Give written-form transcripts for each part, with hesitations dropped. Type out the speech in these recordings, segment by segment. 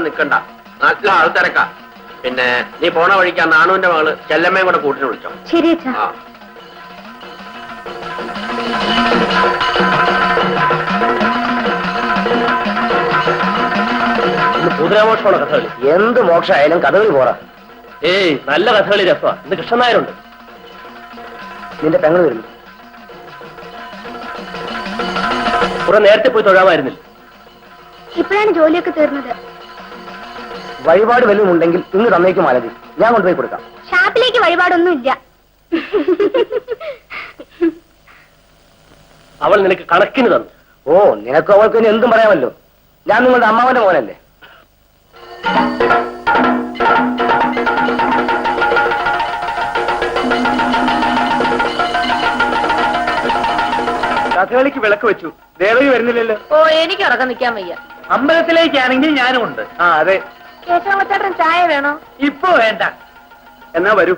നിൽക്കണ്ട, നല്ല ആൾ തിരക്കാ. പിന്നെ നീ പോണ വഴിക്കാ നാണുവിന്റെ മകള് ചെല്ലമ്മയും കൂടെ കൂട്ടിന് വിളിച്ചോ. ശരി. കുതിരാമോഷമാണ് കഥകളി. എന്ത് മോക്ഷമായാലും കഥകളി പോറ. ഏയ് നല്ല കഥകളി രസമാ. ഇന്ന് കൃഷ്ണനായരുണ്ട്. നിന്റെ പെങ്ങൾ വരുന്നു. കുറെ നേരത്തെ പോയി തൊഴാമായിരുന്നില്ല. ഇപ്പോഴാണ് ജോലിയൊക്കെ തീർന്നത്. വഴിപാട് വല്ലതും ഉണ്ടെങ്കിൽ ഇന്ന് തന്നേക്കും മാലതി, ഞാൻ കൊണ്ടുപോയി കൊടുക്കാം. ഷാപ്പിലേക്ക് വഴിപാടൊന്നും ഇല്ല. അവൾ നിനക്ക് കണക്കിന് തന്നു. ഓ, നിനക്ക് അവൾക്ക് ഇനി എന്തും പറയാമല്ലോ. ഞാൻ നിങ്ങളുടെ അമ്മാവന്റെ മോനല്ലേ. കഥകളിക്ക് വിളക്ക് വെച്ചു. ദേവകി വരുന്നില്ലല്ലോ. ഓ, എനിക്ക് ഉറക്കം നിൽക്കാൻ വയ്യ. അമ്പലത്തിലേക്കാണെങ്കിൽ ഞാനും ഉണ്ട്. ആ അതെ. കേശവച്ചേട്ടൻ ചായ വേണോ? ഇപ്പൊ വേണ്ട. എന്നാ വരൂ.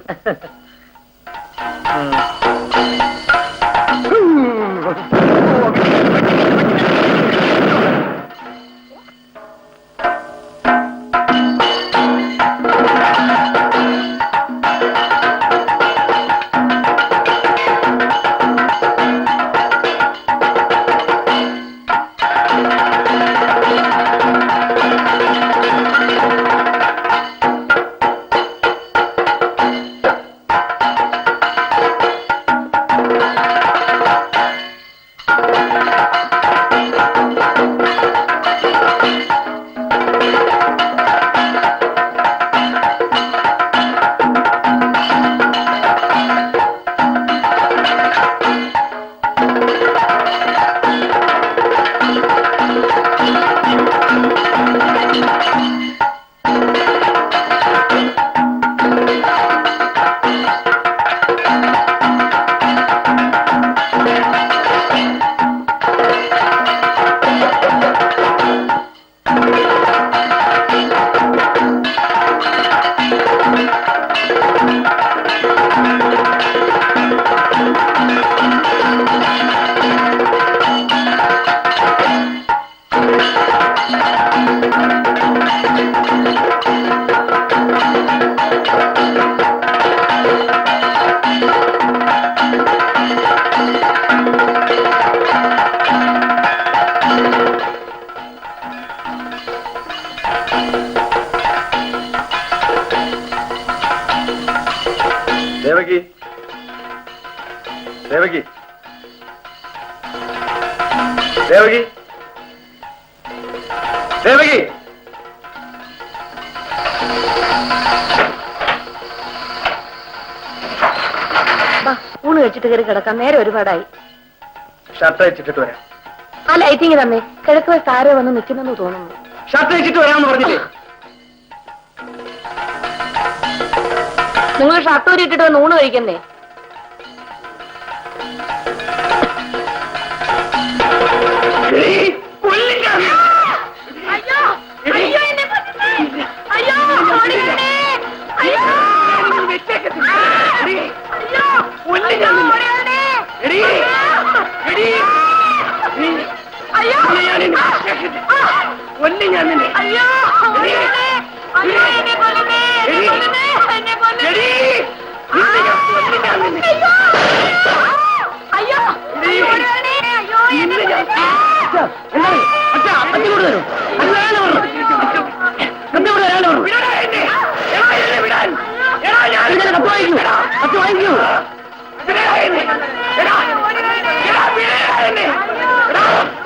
ദേവകി, ദേവകി, ദേവകി, ദേവകി. ഊണ് വെച്ചിട്ട് കയറി കിടക്കാം. നേരെ ഒരുപാടായി. ഷർട്ട് വെച്ചിട്ട് വരാം. ആ ലൈറ്റിങ് തന്നെ. കിഴക്ക് വശത്ത് ആരോ വന്ന് നിൽക്കുന്നെന്ന് തോന്നുന്നു. ഷർട്ട് വെച്ചിട്ട് വരാമെന്ന് പറഞ്ഞില്ലേ? നിങ്ങൾ ഷർട്ട് ഊരിട്ടിട്ട് വന്ന് ഊണ് കഴിക്കുന്നേ.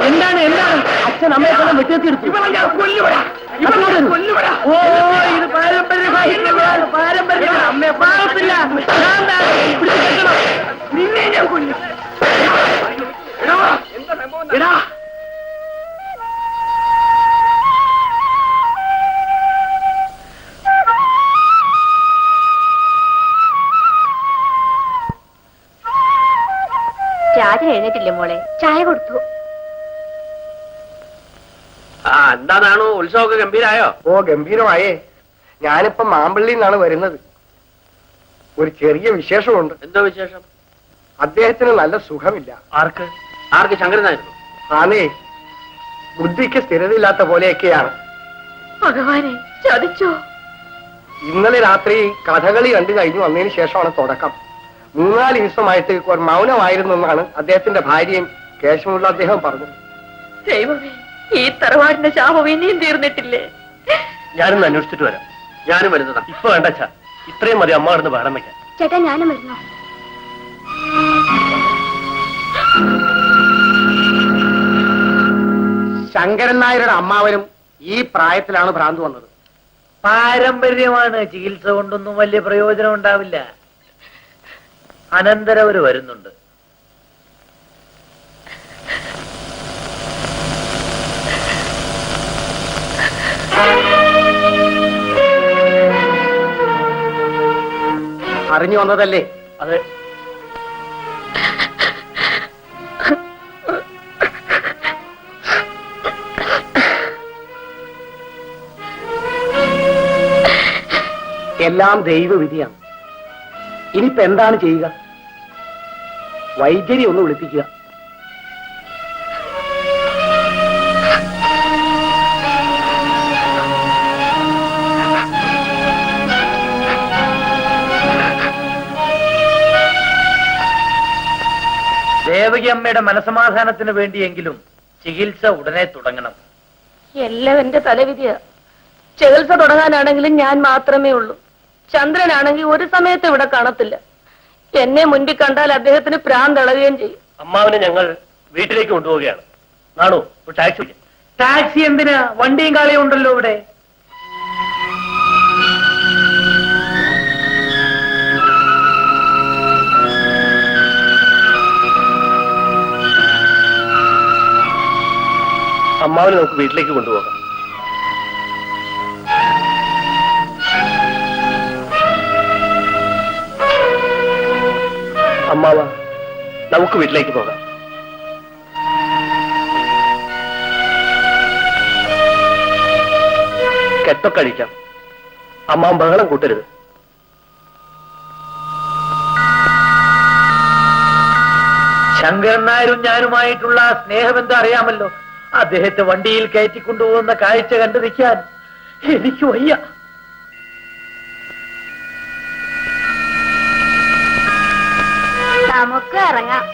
എന്താണ് എന്താണ് അച്ഛൻ അമ്മയെ കൊല്ലം വെട്ടിയെത്തിയെടുത്തു. ഓ, ഇത് പാരമ്പര്യ അമ്മയെ പാകത്തില്ല. നിന്നെ ഞാൻ കൊല്ലും. എടാ, രാജ എഴുന്നേറ്റില്ലേ മോളെ? ചായ കൊടുത്തു. എന്താണോ ഉത്സവമൊക്കെ ഗംഭീരായോ? ഓ, ഗംഭീരമായേ. ഞാനിപ്പം മാമ്പള്ളിയിൽ നിന്നാണ് വരുന്നത്. ഒരു ചെറിയ വിശേഷമുണ്ട്. എന്തോ വിശേഷം? അദ്ദേഹത്തിന് നല്ല സുഖമില്ല. ആർക്ക്? ആർക്ക്? ശങ്കരനായിരുന്നു? ആണേ, ബുദ്ധിക്ക് സ്ഥിരതയില്ലാത്ത പോലെയൊക്കെയാണ്. ഭഗവാനെ, ചതിച്ചോ? ഇന്നലെ രാത്രി കഥകളി കണ്ടു കഴിഞ്ഞു വന്നതിന് ശേഷമാണ് തുടക്കം. 3-4 ദിവസമായിട്ട് ഒരു മൗനമായിരുന്നു എന്നാണ് അദ്ദേഹത്തിന്റെ ഭാര്യയും കേശവമുള്ള അദ്ദേഹം പറഞ്ഞത്. ദൈവമേ, ഈ തറവാടിന്റെ ശാപം ഇനിയും തീർന്നിട്ടില്ലേ? ഞാനൊന്ന് അന്വേഷിച്ചിട്ട് വരാം. ഞാനും വരുന്നതാ. ഇപ്പൊ വേണ്ട അച്ഛാ, ഇത്രയും മതി അമ്മ കിടന്ന് ബഹളം വെക്കാൻ. ചേട്ടാ, ഞാനും വരുന്നു. ശങ്കരൻ നായരുടെ അമ്മാവനും ഈ പ്രായത്തിലാണ് ഭ്രാന്ത് വന്നത്. പാരമ്പര്യമാണ്. ചികിത്സ കൊണ്ടൊന്നും വലിയ പ്രയോജനം ഉണ്ടാവില്ല. അനന്തരവര് വരുന്നുണ്ട്. അറിഞ്ഞു വന്നതല്ലേ? അതെ. എല്ലാം ദൈവവിധിയാണ്. ഇനിയിപ്പോ എന്താണ് ചെയ്യുക? വൈദ്യരെ ഒന്ന് വിളിപ്പിക്കുക. ദേവകി അമ്മയുടെ മനസമാധാനത്തിന് വേണ്ടിയെങ്കിലും ചികിത്സ ഉടനെ തുടങ്ങണം. എല്ലാം എന്റെ തലവിധിയാ. ചികിത്സ തുടങ്ങാനാണെങ്കിലും ഞാൻ മാത്രമേ ഉള്ളൂ. ചന്ദ്രനാണെങ്കിൽ ഒരു സമയത്ത് ഇവിടെ കാണത്തില്ല. എന്നെ മുൻപിൽ കണ്ടാൽ അദ്ദേഹത്തിന് പ്രാന്തളയുകയും ചെയ്യും. അമ്മാവനെ ഞങ്ങൾ വീട്ടിലേക്ക് കൊണ്ടുപോവുകയാണ്. നാണു, ഒരു ടാക്സി വിളിക്കാം. ടാക്സി എന്തിനാ? വണ്ടിയും കാളിയും ഉണ്ടല്ലോ ഇവിടെ. അമ്മാവനെ നമുക്ക് വീട്ടിലേക്ക് കൊണ്ടുപോകാം. അമ്മാവ, നമുക്ക് വീട്ടിലേക്ക് പോകാം. കെട്ടൊക്കെ അഴിക്കാം. അമ്മാവൻ ബഹളം കൂട്ടരുത്. ശങ്കരൻ നായരും ഞാനുമായിട്ടുള്ള സ്നേഹബന്ധം അറിയാമല്ലോ. അദ്ദേഹത്തെ വണ്ടിയിൽ കയറ്റിക്കൊണ്ടുപോകുന്ന കാഴ്ച കണ്ടു നിൽക്കാൻ എനിക്ക് വയ്യ. നമുക്ക് ഇറങ്ങാം.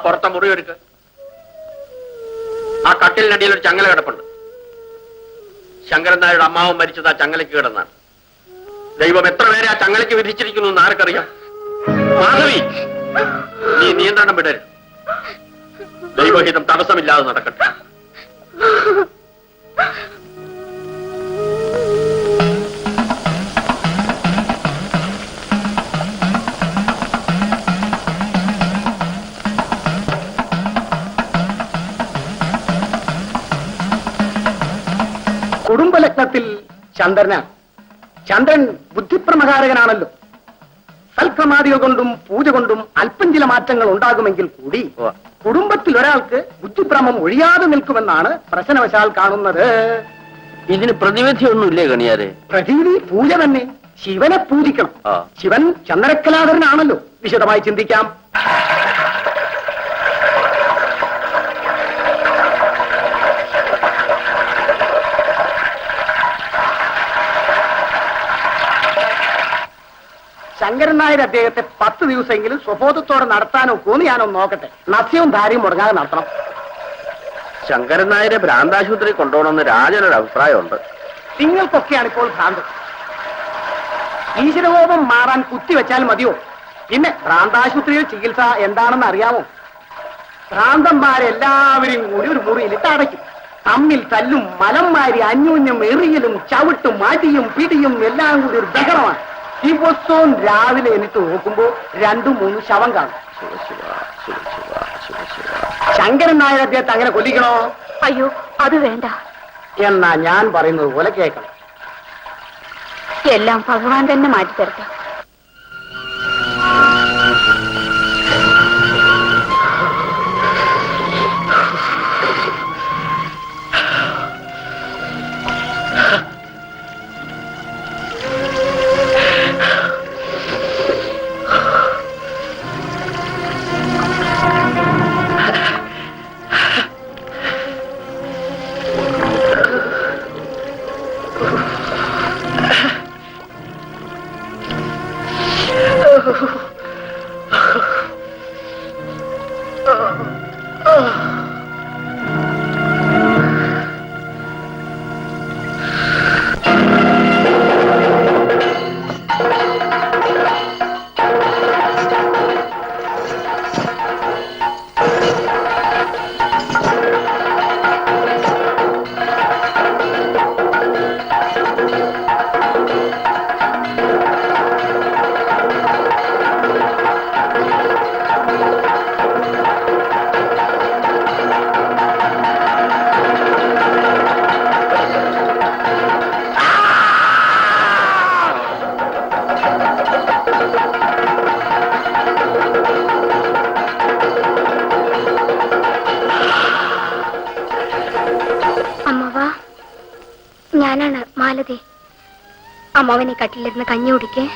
പുറത്തെ മുറി ഒരുക്ക്. ആ കട്ടിലിനടിയിൽ ഒരു ചങ്ങല കിടപ്പുണ്ട്. ശങ്കരൻ നായരുടെ അമ്മാവൻ മരിച്ചത് ആ ചങ്ങലയ്ക്ക് കിടന്നാണ്. ദൈവം എത്ര പേരെ ആ ചങ്ങലയ്ക്ക് വിധിച്ചിരിക്കുന്നു എന്ന് ആർക്കറിയാം? മാധവി, നീ നിയന്ത്രണം വിടരുത്. ദൈവഹിതം തടസ്സമില്ലാതെ നടക്കട്ടെ. കുടുംബലഗ്നത്തിൽ ചന്ദ്രൻ ബുദ്ധിപ്രമകാരകനാണല്ലോ. സൽക്രമാദികൾ കൊണ്ടും പൂജ കൊണ്ടും അല്പം ചില മാറ്റങ്ങൾ ഉണ്ടാകുമെങ്കിൽ കൂടി കുടുംബത്തിൽ ഒരാൾക്ക് ബുദ്ധിഭ്രമം ഒഴിയാതെ നിൽക്കുമെന്നാണ് പ്രശ്നവശാൽ കാണുന്നത്. ഇതിന് പ്രതിവിധിയൊന്നുമില്ലേ കണിയാരെ? പ്രതിവിധി പൂജ തന്നെ. ശിവനെ പൂജിക്കണം. ശിവൻ ചന്ദ്രക്കലാധരനാണല്ലോ. വിശദമായി ചിന്തിക്കാം. ശങ്കരൻ നായർ അദ്ദേഹത്തെ 10 ദിവസമെങ്കിലും സ്വബോധത്തോടെ നടത്താനോ കൂന്ന് ഞാനോ നോക്കട്ടെ. നസ്യവും ധാര്യവും മുടങ്ങാതെ നടത്തണം. ശങ്കരൻ നായരെ ഭ്രാന്താശുപത്രി കൊണ്ടുപോകണമെന്ന് രാജനൊരു അഭിപ്രായമുണ്ട്. നിങ്ങൾക്കൊക്കെയാണ് ഇപ്പോൾ ഭ്രാന്ത്. ഈശ്വരകോപം മാറാൻ കുത്തിവെച്ചാൽ മതിയോ? പിന്നെ ഭ്രാന്താശുപത്രിയിൽ ചികിത്സ എന്താണെന്ന് അറിയാമോ? ഭ്രാന്തന്മാരെല്ലാവരും കൂടി ഒരു മുറിയിലിട്ട് അടയ്ക്കും. തമ്മിൽ തല്ലും, മലം മാരി അന്യോന്യം എറിയലും ചവിട്ടും അടിയും പിടിയും എല്ലാം കൂടി ഒരു ബഹളമാണ്. ദിവസവും രാവിലെ എന്നിട്ട് നോക്കുമ്പോ 2-3 ശവം കാണും. ശങ്കരൻ നായർ അദ്ദേഹത്തെ അങ്ങനെ കൊല്ലിക്കണോ? അയ്യോ, അത് വേണ്ട. എന്നാ ഞാൻ പറയുന്നത് പോലെ കേൾക്കണം. എല്ലാം ഭഗവാൻ തന്നെ മാറ്റിത്തരട്ടെ. ഞാനാണ് മാലതി. അമ്മാവനെ കട്ടിലിരുന്ന് കഞ്ഞി കുടിക്കേ.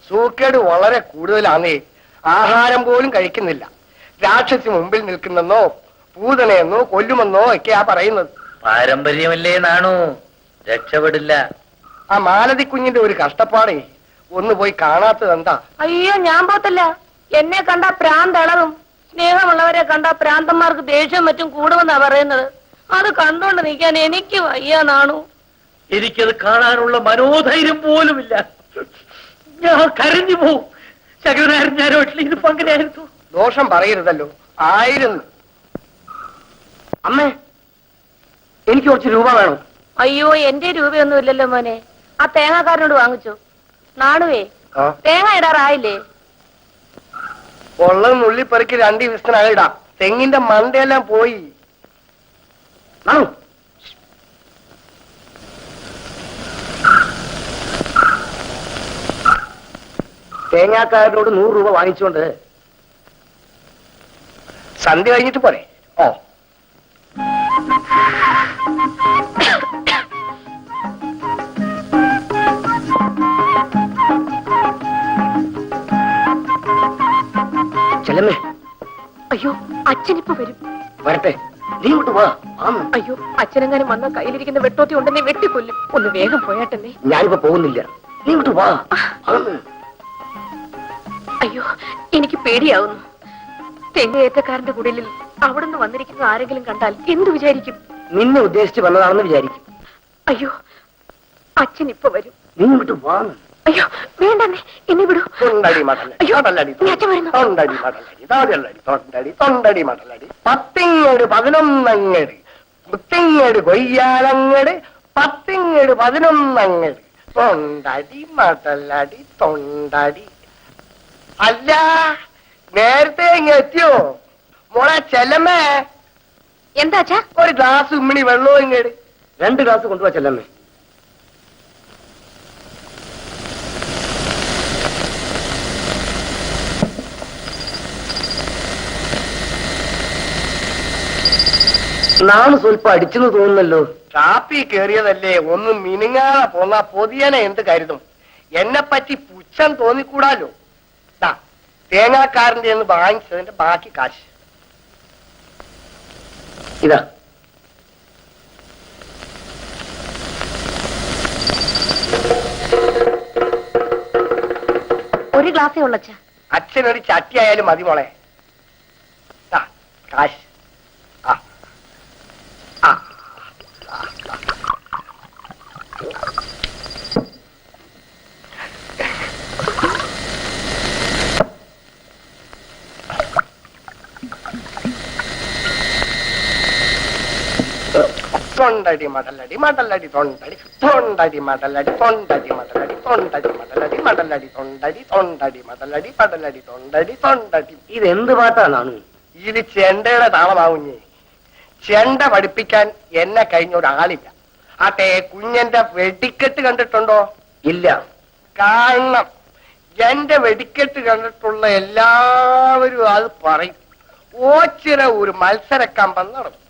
സൂക്കേട് വളരെ കൂടുതലാണേ. ആഹാരം പോലും കഴിക്കുന്നില്ല. രാക്ഷസി മുമ്പിൽ നിൽക്കുന്നെന്നോ പൂതനെന്നോ കൊല്ലുമെന്നോ ഒക്കെയാ പറയുന്നത്. പാരമ്പര്യമല്ലേ നാണു, രക്ഷപ്പെടില്ല. ആ മാലതി കുഞ്ഞിന്റെ ഒരു കഷ്ടപ്പാടേ. ഒന്ന് പോയി കാണാത്തത് എന്താ? അയ്യോ, ഞാൻ പോത്തല്ല. എന്നെ കണ്ട പ്രാന്തളവും സ്നേഹമുള്ളവരെ കണ്ട പ്രാന്തന്മാർക്ക് ദേഷ്യം മറ്റും കൂടുമെന്നാ പറയുന്നത്. അത് കണ്ടോണ്ട് നിൽക്കാൻ എനിക്ക് വയ്യ നാണു. എനിക്കത് കാണാനുള്ള മനോധൈര്യം പോലുമില്ല. ഞാൻ കരഞ്ഞു പോവും. ശങ്കരനായർ ഞാനോട്ടിൽ ഇതിപ്പോ അങ്ങനെയായിരുന്നു. ദോഷം പറയരുതല്ലോ. ആയിരുന്നു. അമ്മേ, എനിക്ക് കുറച്ച് രൂപ വേണം. അയ്യോ, എന്റെ രൂപയൊന്നും ഇല്ലല്ലോ മോനെ. ആ തേങ്ങാക്കാരനോട് വാങ്ങിച്ചു. നാണുവേ, തേങ്ങ ഇടാറായില്ലേ? ഉള്ളത് നുള്ളിപ്പെറുക്കി 2 ദിവസത്തിനകം ഇടാം. തെങ്ങിന്റെ മണ്ടയെല്ലാം പോയി. നാണു, തേങ്ങാക്കാരനോട് 100 രൂപ വാങ്ങിച്ചുകൊണ്ട് സന്ധ്യ കഴിഞ്ഞിട്ട് പോരെ? ഓ, ചെല്ലമ്മേ. അയ്യോ, അച്ഛനിപ്പോ വരും. വരട്ടെ, നീ ഇങ്ങോട്ട് വാ. അയ്യോ, അച്ഛനെങ്ങാനും വന്ന കയ്യിലിരിക്കുന്ന വെട്ടോത്തി ഉണ്ടെന്നെ വെട്ടിക്കൊല്ലും. ഒന്ന് വേഗം പോയാട്ടെന്നേ. ഞാനിപ്പോ പോകുന്നില്ല. നീ ഇങ്ങോട്ട് വാ. അയ്യോ, എനിക്ക് പേടിയാവുന്നു. തെങ്ങേറ്റക്കാരന്റെ കുടിലിൽ അവിടുന്ന് വന്നിരിക്കുന്ന ആരെങ്കിലും കണ്ടാൽ എന്തു വിചാരിക്കും? നിന്നെ ഉദ്ദേശിച്ച് വന്നതാണെന്ന് വിചാരിക്കും. അയ്യോ, അച്ഛൻ ഇപ്പൊ വരും. നീ ഇങ്ങോട്ട് വാ. അയ്യോ വേണ്ടെന്നേ, എന്നെ വിടൂ. അയ്യോ, നീ അച്ഛൻ വരുന്നു. തൊണ്ടടി മടലടി 10 11 മുത്തിങ്ങട് കൊയ്യാലങ്ങട് 10 11 തൊണ്ടടി മടലടി തൊണ്ടടി. അല്ല, നേരത്തെ ഇങ്ങ എത്തിയോ മോളെ ചെല്ലമ്മേ? എന്താ അച്ഛാ? ഒരു ഗ്ലാസ് ഉമ്മിണി വെള്ളവും ഇങ്ങട്. 2 ഗ്ലാസ് കൊണ്ടുപോവാ ചെല്ലമ്മേ. നാള് സ്വല്പം അടിച്ചെന്ന് തോന്നുന്നല്ലോ. കാപ്പി കേറിയതല്ലേ, ഒന്നും മിനുങ്ങാതെ പോന്ന പൊതിയനെ എന്ത് കരുതും? എന്നെ പറ്റി പുച്ഛം തോന്നിക്കൂടാലോ. തേങ്ങാക്കാരന്റെ എന്ന് വാങ്ങിച്ചതിന്റെ ബാക്കി കാശ് ഇതാ. ഒരു ഗ്ലാസേ ഉള്ളച്ച. അച്ഛനൊരു ചട്ടിയായാലും മതി മോളെ. കാശ്. തൊണ്ടടി മടലടി മടലടി തൊണ്ടടി തൊണ്ടടി മടലടി തൊണ്ടടി മടലടി തൊണ്ടടി മടലടി മടലടി തൊണ്ടടി തൊണ്ടടി മടലടി പടലടി തൊണ്ടടി തൊണ്ടടി. ഇതെന്ത് പാട്ടാണ്? ഇത് ചെണ്ടയുടെ താളമാവുഞ്ഞേ. ചെണ്ട പഠിപ്പിക്കാൻ എന്നെ കഴിഞ്ഞ ഒരാളില്ല. ആട്ടെ, കുഞ്ഞന്റെ വെടിക്കെട്ട് കണ്ടിട്ടുണ്ടോ? ഇല്ല. കാരണം എന്റെ വെടിക്കെട്ട് കണ്ടിട്ടുള്ള എല്ലാവരും അത് പറയും. ഓച്ചിറ ഒരു മത്സരക്കമ്പം നടന്നു.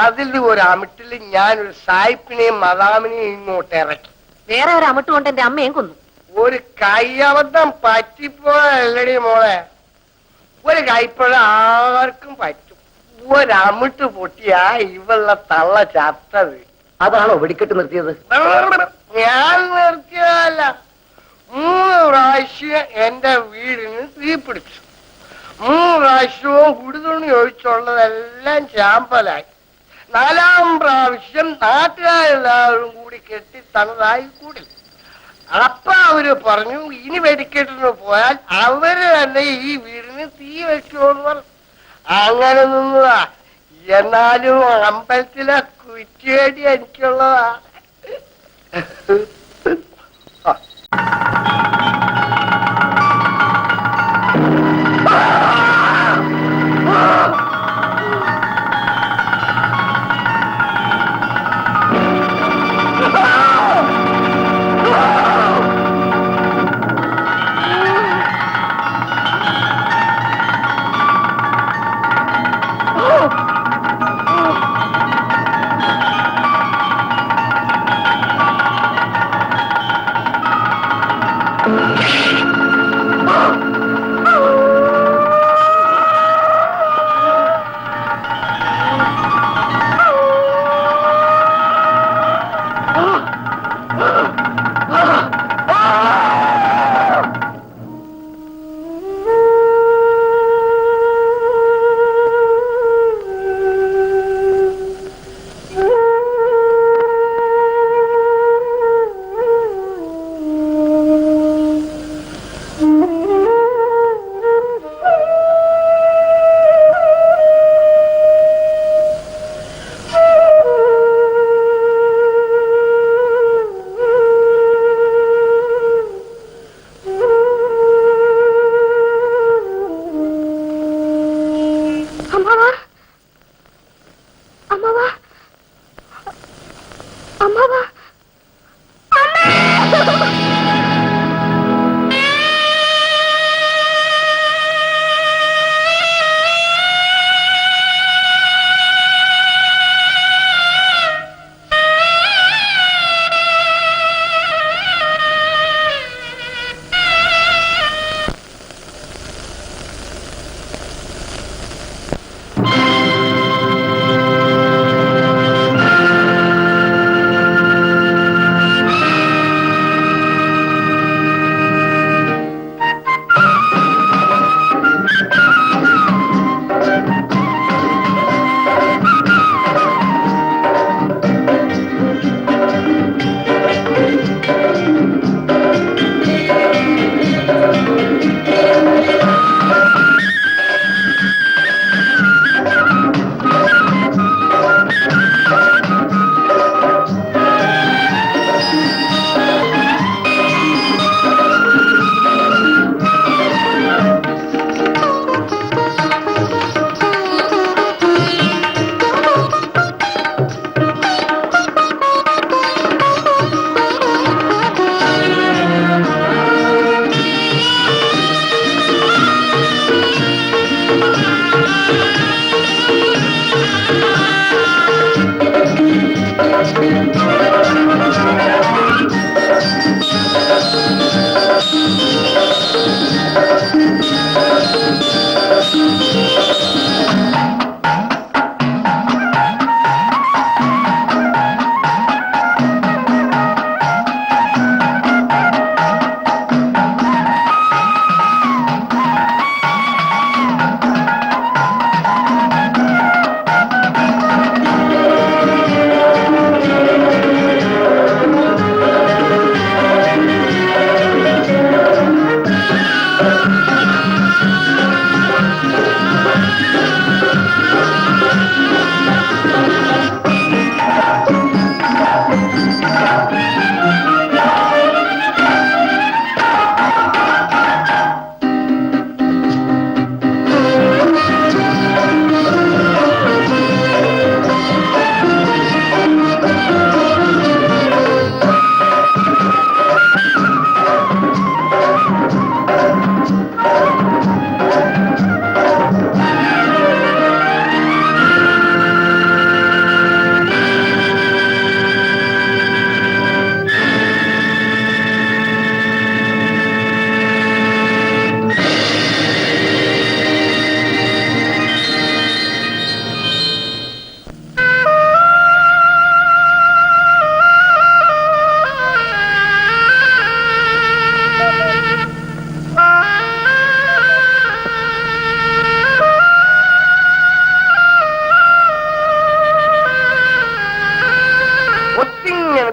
അതിൽ ഒരു അമിട്ടിൽ ഞാനൊരു സായിപ്പിനെയും മദാമിനെയും ഇങ്ങോട്ട് ഇറക്കി. വേറെ ഒരു അമിട്ട് കൊണ്ട് എന്റെ അമ്മയും കൊന്നു. ഒരു കയ്യബദ്ധം പറ്റിപ്പോയല്ലടി മോളെ. ഒരു കൈപ്പഴ ആർക്കും പറ്റും. ഒരമിട്ട് പൊട്ടിയാ ഇവളുടെ തള്ള ചത്തത്. അതാണോ വെടിക്കെട്ട് നിർത്തിയത്? ഞാൻ നിർത്തിയതല്ല. 3 പ്രാവശ്യം എന്റെ വീടിന് തീ പിടിച്ചു. 3 പ്രാവശ്യവും കുടിതുണി ഒഴിച്ചുള്ളതെല്ലാം ചാമ്പലായി. 4ാം പ്രാവശ്യം നാട്ടുകാരെല്ലാവരും കൂടി കെട്ടി തണതായി കൂടി. അപ്പൊ അവര് പറഞ്ഞു, ഇനി വെടിക്കെട്ടിന് പോയാൽ അവര് തന്നെ ഈ വീടിന് തീ വെച്ചോന്ന് പറഞ്ഞു. അങ്ങനെ നിന്നതാ. എന്നാലും അമ്പലത്തിലെ കുറ്റിയേടി എനിക്കുള്ളതാ.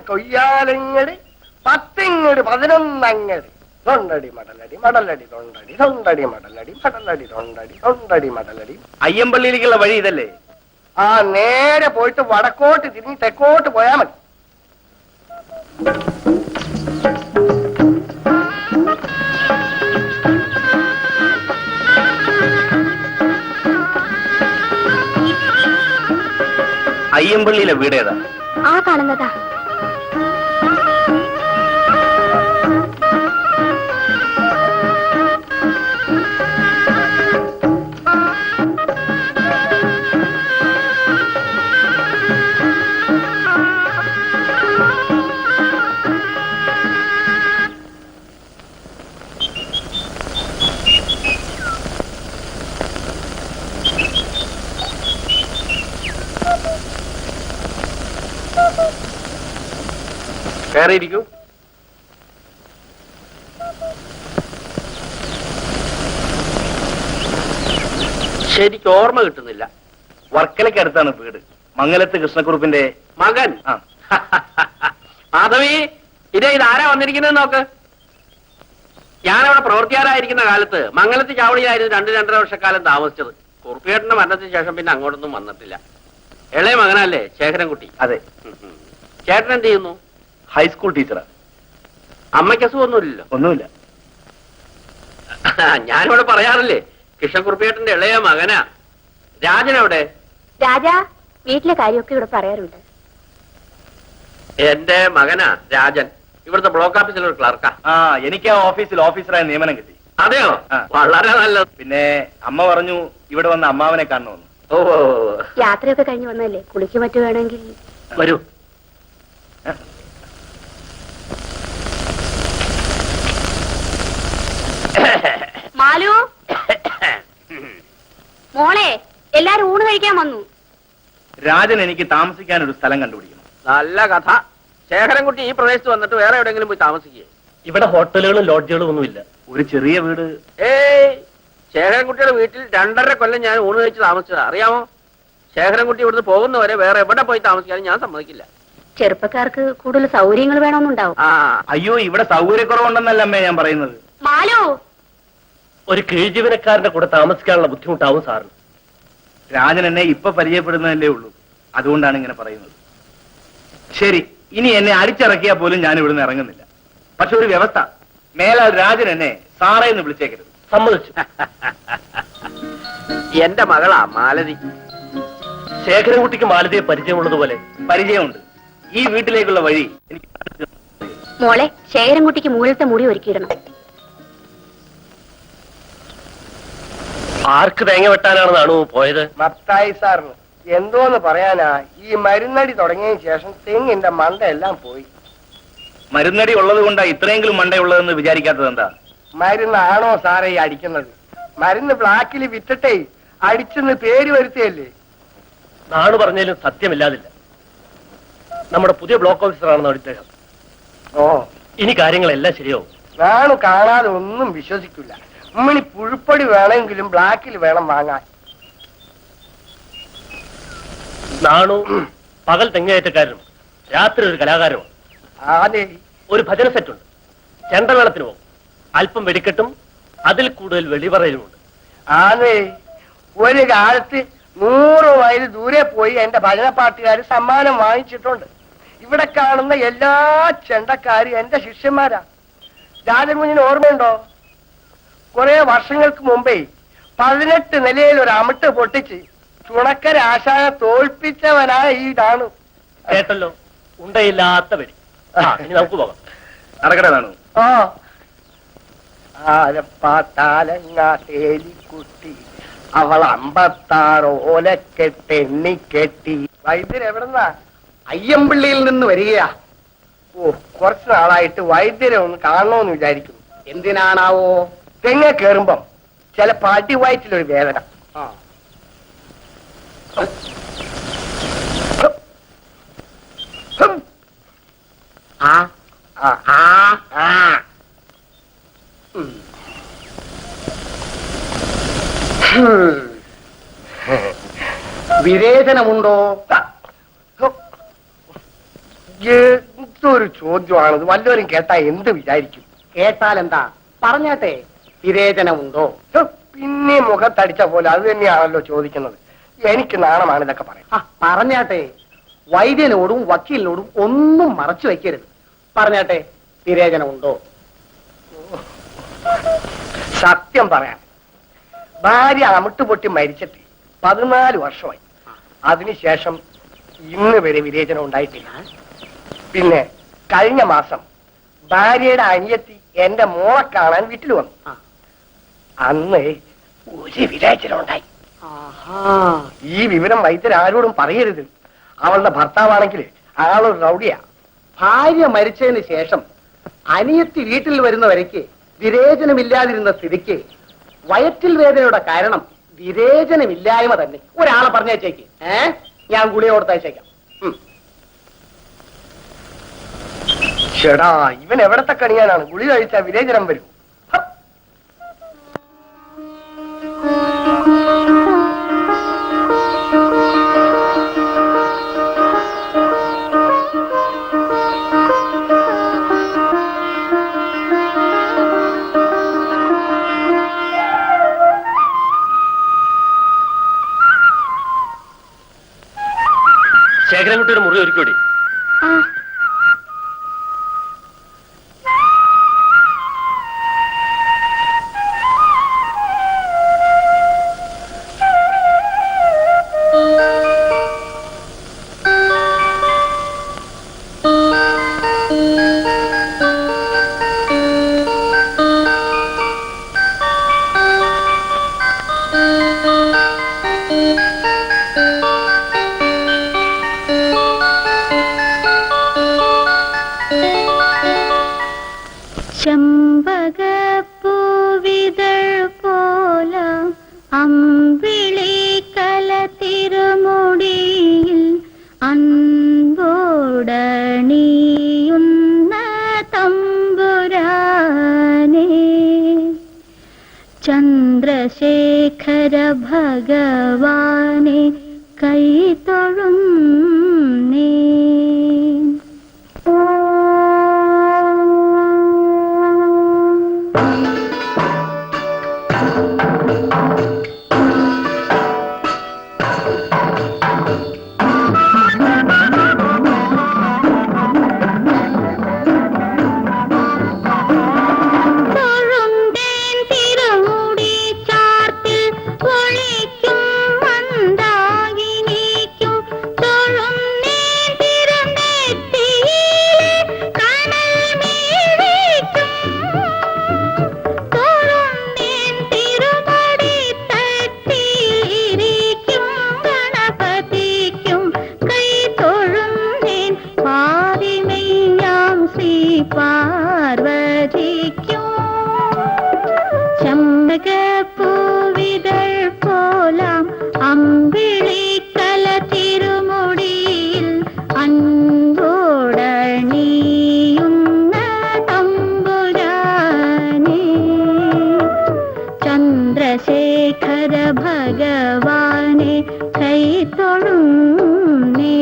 കൊയ്യാലങ്ങട് 10 11 തൊണ്ടടി മടലടി മടലടി തൊണ്ടടി തൊണ്ടടി മടലടി മടലടി തൊണ്ടടി തൊണ്ടടി മടലടി. അയ്യമ്പള്ളിയിലേക്കുള്ള വഴി ഇതല്ലേ? ആ നേരെ പോയിട്ട് വടക്കോട്ട് തിരിഞ്ഞ് തെക്കോട്ട് പോയാ മതി. അയ്യമ്പള്ളിയിലെ വീട് ഏതാ? ആ കാണുന്നതാ. കയറിയിരിക്കൂ. ശരിക്കും ഓർമ്മ കിട്ടുന്നില്ല. വർക്കലയ്ക്ക് അടുത്താണ് വീട്. മംഗലത്ത് കൃഷ്ണക്കുറുപ്പിന്റെ മകൻ. മാധവി, ഇതാരാ വന്നിരിക്കുന്നത് നോക്ക്. ഞാനവിടെ പ്രവൃത്തിയാരായിരിക്കുന്ന കാലത്ത് മംഗലത്ത് ചാവടിയായിരുന്നു 2-2.5 വർഷക്കാലം താമസിച്ചത്. കുറുപ്പിയേട്ടന്റെ മരണത്തിന് ശേഷം പിന്നെ അങ്ങോട്ടൊന്നും വന്നിട്ടില്ല. ഇളയ മകനല്ലേ ശേഖരൻകുട്ടി? അതെ. ചേട്ടൻ എന്ത് ചെയ്യുന്നു? High school teacher. അമ്മയ്ക്ക് അസുഖമൊന്നുമില്ലല്ലോ? ഒന്നുമില്ല. ഞാനിവിടെ പറയാറില്ലേ, കൃഷ്ണകുറുപ്പിയേട്ടന്റെ ഇളയ മകനാ. രാജൻ എവിടെ? രാജാ വീട്ടിലെ കാര്യമൊക്കെ ഇവിടെ പറയാറുണ്ട്. എന്റെ മകനാ രാജൻ. ഇവിടുത്തെ ബ്ലോക്ക് ഓഫീസിലെ ഒരു ക്ലർക്കാ. എനിക്ക് ആ ഓഫീസിൽ ഓഫീസറായ നിയമനം കിട്ടി. അതെയോ? ആ. വളരെ നല്ലത്. പിന്നെ അമ്മ പറഞ്ഞു ഇവിടെ വന്ന് അമ്മാവനെ കാണണമെന്ന്. ഓ, യാത്രയൊക്കെ കഴിഞ്ഞ് വന്നല്ലേ, കുളിക്ക് മറ്റു വേണമെങ്കിൽ. വരൂ. മാലു മോളെ, എല്ലാരും ഊണ് കഴിക്കാൻ വന്നു. രാജൻ എനിക്ക് താമസിക്കാൻ ഒരു സ്ഥലം കണ്ടുപിടിക്കണം. നല്ല കഥ. ശേഖരൻകുട്ടി ഈ പ്രദേശത്ത് വന്നിട്ട് വേറെ എവിടെയെങ്കിലും പോയി താമസിക്കേ? ഇവിടെ ഹോട്ടലുകളും ലോഡ്ജുകളും ഒന്നുമില്ല. ഒരു ചെറിയ വീട്. ഏയ്, ശേഖരൻകുട്ടിയുടെ വീട്ടിൽ 2.5 കൊല്ലം ഞാൻ ഊണ് കഴിച്ച് താമസിച്ചത് അറിയാമോ? ശേഖരൻകുട്ടി ഇവിടുന്ന് പോകുന്നവരെ വേറെ എവിടെ പോയി താമസിക്കാനും ഞാൻ സമ്മതിക്കില്ല. ചെറുപ്പക്കാർക്ക് കൂടുതൽ സൗകര്യങ്ങൾ വേണമെന്നുണ്ടാവും. അയ്യോ, ഇവിടെ സൗകര്യക്കുറവുണ്ടെന്നല്ല അമ്മേ ഞാൻ പറയുന്നത്. മാലു, ഒരു കീഴ്ജീവനക്കാരന്റെ കൂടെ താമസിക്കാനുള്ള ബുദ്ധിമുട്ടാവും സാറിന്. രാജൻ എന്നെ ഇപ്പൊ പരിചയപ്പെടുന്നതല്ലേ ഉള്ളൂ, അതുകൊണ്ടാണ് ഇങ്ങനെ പറയുന്നത്. ശരി, ഇനി എന്നെ അടിച്ചിറക്കിയാൽ പോലും ഞാൻ ഇവിടുന്ന് ഇറങ്ങുന്നില്ല. പക്ഷെ ഒരു വ്യവസ്ഥ, മേലാൽ രാജൻ എന്നെ സാറേ എന്ന് വിളിച്ചേക്കരുത്. സമ്മതിച്ചു. എന്റെ മകളാ മാലതി. ശേഖരൻകുട്ടിക്ക് മാലതിയെ പരിചയമുള്ളതുപോലെ പരിചയമുണ്ട്. ഈ വീട്ടിലേക്കുള്ള വഴി എനിക്ക് മോളെ, ശേഖരൻകുട്ടിക്ക് മുകളിലത്തെ മുറി ഒരുക്കിയിടണം. ആർക്ക് തേങ്ങ വെട്ടാനാണെന്നാണോ പോയത്? മത്തായി സാറിന് എന്തോന്ന് പറയാനാ, ഈ മരുന്നടി തുടങ്ങിയതിന് ശേഷം തെങ്ങിന്റെ മണ്ടയെല്ലാം പോയി. മരുന്നടി ഉള്ളത് കൊണ്ടാ ഇത്രയെങ്കിലും മണ്ടയുള്ളതെന്ന് വിചാരിക്കാത്തത് എന്താ? മരുന്നാണോ സാറേ ഈ അടിക്കുന്നത്? മരുന്ന് ബ്ലാക്കിൽ വിറ്റിട്ടേ അടിച്ചെന്ന് പേര് വരുത്തിയല്ലേ. നാണു പറഞ്ഞാലും സത്യമില്ലാതില്ല. നമ്മുടെ പുതിയ ബ്ലോക്ക് ഓഫീസറാണെന്ന് അദ്ദേഹം. ഓ, ഇനി കാര്യങ്ങളെല്ലാം ശരിയാവും. നാണു കാണാതെ ഒന്നും വിശ്വസിക്കില്ല. ഉമ്മണി പുഴുപ്പടി വേണമെങ്കിലും ബ്ലാക്കിൽ വേണം വാങ്ങാൻ. നാണു പകൽ തെങ്ങേറ്റക്കാരനും രാത്രി ഒരു കലാകാരനുമാണ്. അതെ, ഒരു ഭജന സെറ്റുണ്ട്. ചെണ്ടമേളത്തിന് പോകും. അല്പം വെടിക്കെട്ടും അതിൽ കൂടുതൽ വെളിപറയലുമുണ്ട്. അതെ, ഒരു കാലത്ത് 100 മൈൽ ദൂരെ പോയി എന്റെ ഭജന പാട്ടുകാർ സമ്മാനം വാങ്ങിച്ചിട്ടുണ്ട്. ഇവിടെ കാണുന്ന എല്ലാ ചെണ്ടക്കാരും എന്റെ ശിഷ്യന്മാരാ. രാജകുഞ്ഞിന് ഓർമ്മയുണ്ടോ? കുറെ വർഷങ്ങൾക്ക് മുമ്പേ 18 നിലയിൽ ഒരു അമിട്ട് പൊട്ടിച്ച് ചുണക്കര ആശാനെ തോൽപ്പിച്ചവനായ ഈ ഡാണു. കേട്ടല്ലോ, ഉണ്ടയില്ലാത്ത വെടി. ഇനി നമുക്ക് പോകാം. നടക്കട്ടെ നാണു. ആ, ആലപ്പാത്താലങ്ങാട്ടേലിക്കുട്ടി അവൾ 56 ഓലക്കെട്ടെണ്ണിക്കെട്ടി. വൈദ്യർ എവിടെന്നാ? അയ്യമ്പള്ളിയിൽ നിന്ന് വരികയാ. ഓ, കുറച്ചു നാളായിട്ട് വൈദ്യരെ ഒന്ന് കാണണമെന്ന് വിചാരിക്കുന്നു. എന്തിനാണാവോ? തെങ്ങ കേറുമ്പം ചിലപ്പോ അടിവയറ്റിലൊരു വേദന. വിവേചനമുണ്ടോ? എന്തൊരു ചോദ്യമാണത്, വല്ലവരും കേട്ടാ എന്ത് വിചാരിക്കും? കേട്ടാൽ എന്താ, പറഞ്ഞാട്ടെ, വിവേചനമുണ്ടോ? പിന്നെ മുഖത്തടിച്ച പോലെ അത് തന്നെയാണല്ലോ ചോദിക്കുന്നത്. എനിക്ക് നാണമാണ് ഇതൊക്കെ പറയാം. പറഞ്ഞാട്ടെ, വൈദ്യനോടും വക്കീലിനോടും ഒന്നും മറച്ചു വെക്കരുത്. പറഞ്ഞാട്ടെ, വിവേചനമുണ്ടോ? സത്യം പറയാം, ഭാര്യ അമിട്ടുപൊട്ടി മരിച്ചിട്ട് 14 വർഷമായി. അതിനുശേഷം ഇന്ന് വരെ വിവേചനം ഉണ്ടായിട്ടില്ല. പിന്നെ കഴിഞ്ഞ മാസം ഭാര്യയുടെ അനിയത്തി എന്റെ മോളെ കാണാൻ വീട്ടിൽ വന്നു. അന്ന് ഒരു വിവേചനം ഉണ്ടായി. ഈ വിവരം വൈദ്യരാരോടും പറയരുത്. അവളുടെ ഭർത്താവാണെങ്കിൽ ആളൊരു റൗഡിയാ. ഭാര്യ മരിച്ചതിന് ശേഷം അനിയത്തി വീട്ടിൽ വരുന്നവരേക്ക് വിരേചനമില്ലാതിരുന്ന സ്ഥിതിക്ക് വയറ്റിൽ വേദനയുടെ കാരണം വിരേചനമില്ലായ്മ തന്നെ. ഒരാളെ പറഞ്ഞയച്ചേക്ക്, ഞാൻ ഗുളിക കൊടുത്തയച്ചേക്കാം. ചേടാ, ഇവൻ എവിടത്തെ കണിയാനാണ്? ഗുളിക കഴിച്ചാൽ വിരേചനം വരും. ശേഖരൻകുട്ടിയുടെ മുറി ഒരുക്കൂടി. ചന്ദ്രശേഖര ഭഗവാനെ കൈതൊഴുന്നേ. ചന്ദ്രശേഖര ഭഗവാനെ കൈതൊഴുന്നേ.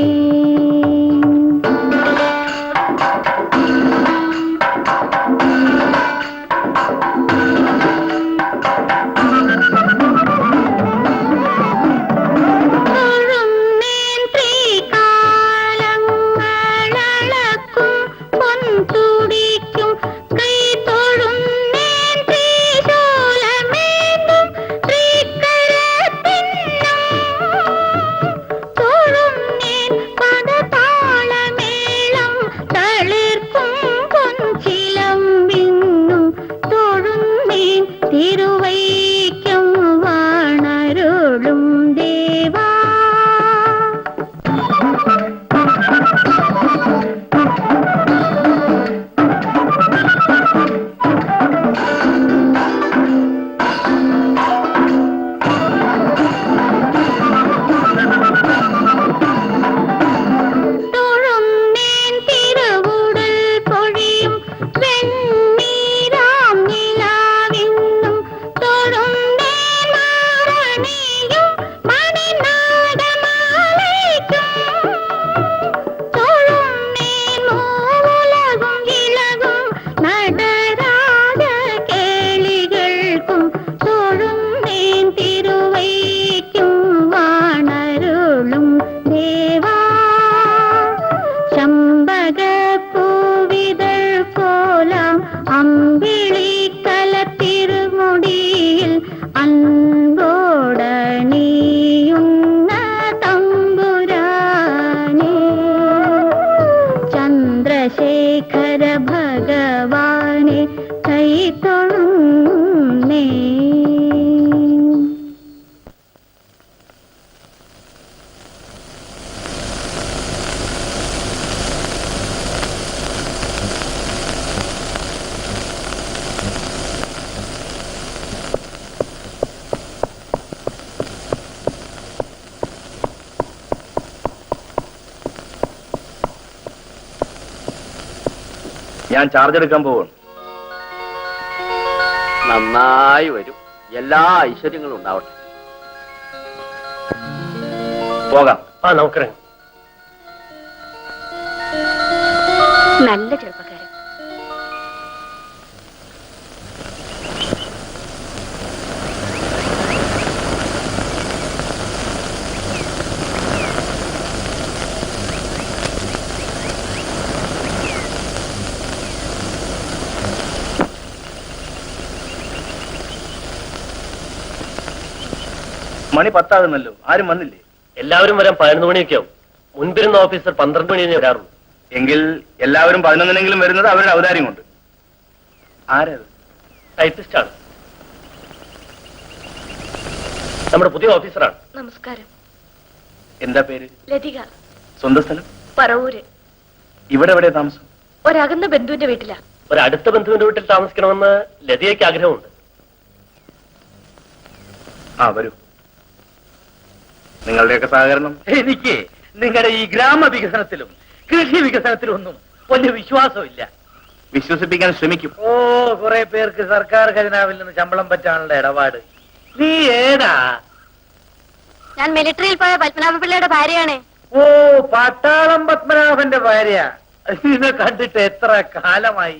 ഞാൻ ചാർജ് എടുക്കാൻ പോവാണ്. നന്നായി വരും. എല്ലാ ഐശ്വര്യങ്ങളും ഉണ്ടാവട്ടെ. പോകാം. നമുക്കിറങ്ങാം. നല്ല ചെറുപ്പക്കാരൻ. മണി 10 ആരും വന്നില്ലേ? എല്ലാവരും വരാൻ 11 മണിയൊക്കെ ആവും. മുൻപിരുന്ന ഓഫീസർ 12 മണി കഴിഞ്ഞേ വരാറുള്ളൂ. എങ്കിൽ എല്ലാവരും 11 വരുന്നത് അവരുടെ ഔദാര്യം കൊണ്ട്. ആരത്? ടൈപ്പിസ്റ്റ് ആണ്. നമ്മുടെ പുതിയ ഓഫീസറാണ്. നമസ്കാരം. എന്താ പേര്? ലതിക. സ്വന്തം സ്ഥലം? പറവൂര്. ഇവിടെ എവിടെ താമസം? ഒരകന്ന ബന്ധുവിന്റെ വീട്ടിലാ. ഒരടുത്ത ബന്ധുവിന്റെ വീട്ടിൽ താമസിക്കണമെന്ന് ലതികയ്ക്ക് ആഗ്രഹമുണ്ട്. വരൂ. നിങ്ങളുടെയൊക്കെ സഹകരണം എനിക്ക് നിങ്ങളുടെ ഈ ഗ്രാമവികസനത്തിലും കൃഷി വികസനത്തിലും ഒന്നും വലിയ വിശ്വാസമില്ല. വിശ്വസിപ്പിക്കാൻ ശ്രമിക്കും. കുറെ പേർക്ക് സർക്കാർ ഖജനാവിൽ നിന്ന് ശമ്പളം പറ്റാനുള്ള ഇടപാട്. നീ ഏതാ? ഞാൻ മിലിറ്ററിയിൽ പോയ പത്മനാഭ പിള്ളയുടെ ഭാര്യയാണ്. പട്ടാളം പത്മനാഭന്റെ ഭാര്യ. ഇതിനെ കണ്ടിട്ട് എത്ര കാലമായി.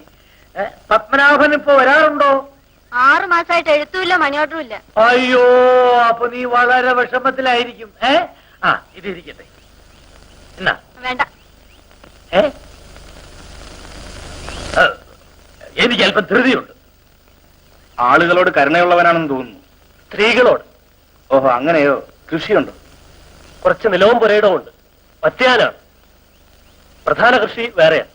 പത്മനാഭൻ ഇപ്പൊ വരാറുണ്ടോ? 6 മാസമായിട്ട് എഴുത്തുമില്ല, മണിയോട്ടറുമില്ല. അയ്യോ, അപ്പൊ നീ വളരെ വിഷമത്തിലായിരിക്കും. ഇതിരിക്കട്ടെ. എന്നാ വേണ്ട. എനിക്ക് അല്പം ധൃതിയുണ്ട്. ആളുകളോട് കരുണയുള്ളവനാണെന്ന് തോന്നുന്നു. സ്ത്രീകളോട്? ഓഹോ, അങ്ങനെയോ? കൃഷിയുണ്ടോ? കുറച്ച് നിലവും പുരയിടവും ഉണ്ട്. പത്യാനാണ്. പ്രധാന കൃഷി വേറെയാണ്.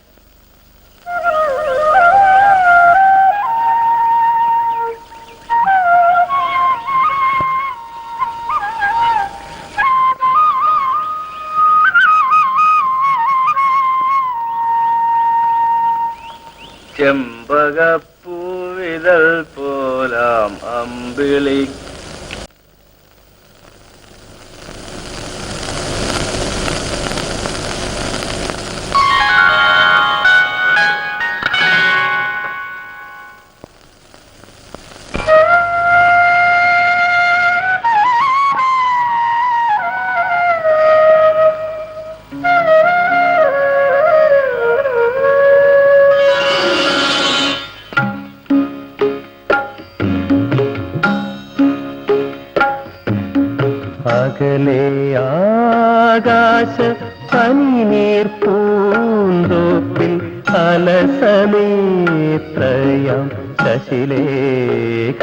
ചെമ്പകപ്പൂവിതൾ പോലാം അമ്പിളി. അകലെ ആകാശ പനിനീർ പൂന്തോപ്പിൽ അലസനേത്രയാം ശശിലേഖ.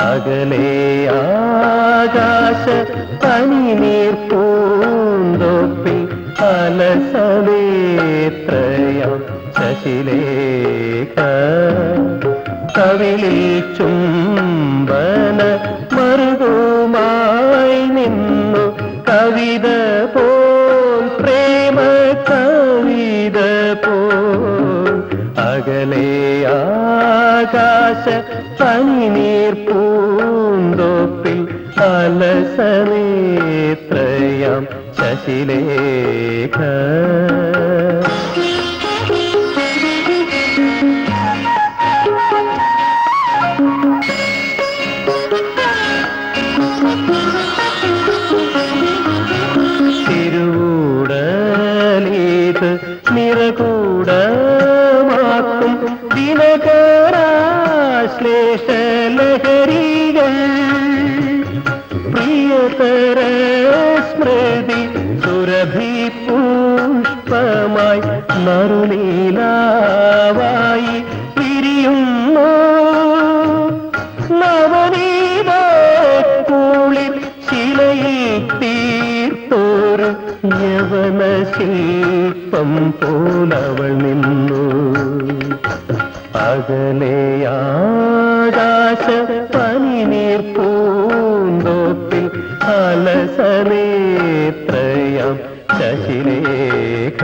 അകലെ ആകാശ പനിനീർ പൂന്തോപ്പിൽ അലസനേത്രയാം ശശിലേഖ. കവിളിൽ ചുംബന മറുകുമായി നിന്നു കവിത പോൽ, പ്രേമ കവിത പോൽ. അകലെ ആകാശ പനിനീർ പൂന്തോപ്പിൽ അലസനേത്രയാം ശശിലേഖ. തിരുവൂടലേത് നിറകൂടമാക്കും ദിനകരാശ്ലേഷലഹരികൾ. പ്രിയതര സ്മൃതി സുരഭി പുഷ്പമായി നറുനീലാവായി വിരിയുന്നു. നവനീത കുളിർ ശിലയിൽ തീർത്തൊരു യവന ശില്പം പോലവൾ നിന്നു. അകലെ ആകാശ പനിനീർ പൂന്തോപ്പിൽ അലസനേത്രയാം ശശിലേഖ.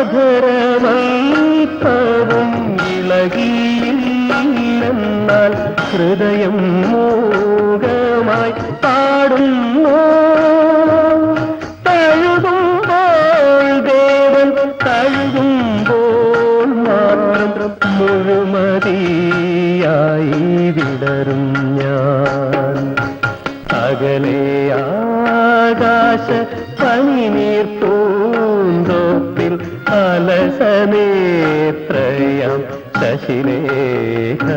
അധരമൽപ്പവും ഇളകിയില്ലെന്നാൽ ഹൃദയം മൂകമായി പാടുന്നു. തഴുകുമ്പോൾ ദേവൻ തഴുകുമ്പോൾ മാത്രം മുഴുമതിയായി വിടരും ഞാൻ. അകലെ ആകാശ പനിനീർ പൂന്തോപ്പിൽ അലസനേത്രയം ശശിലേഖ.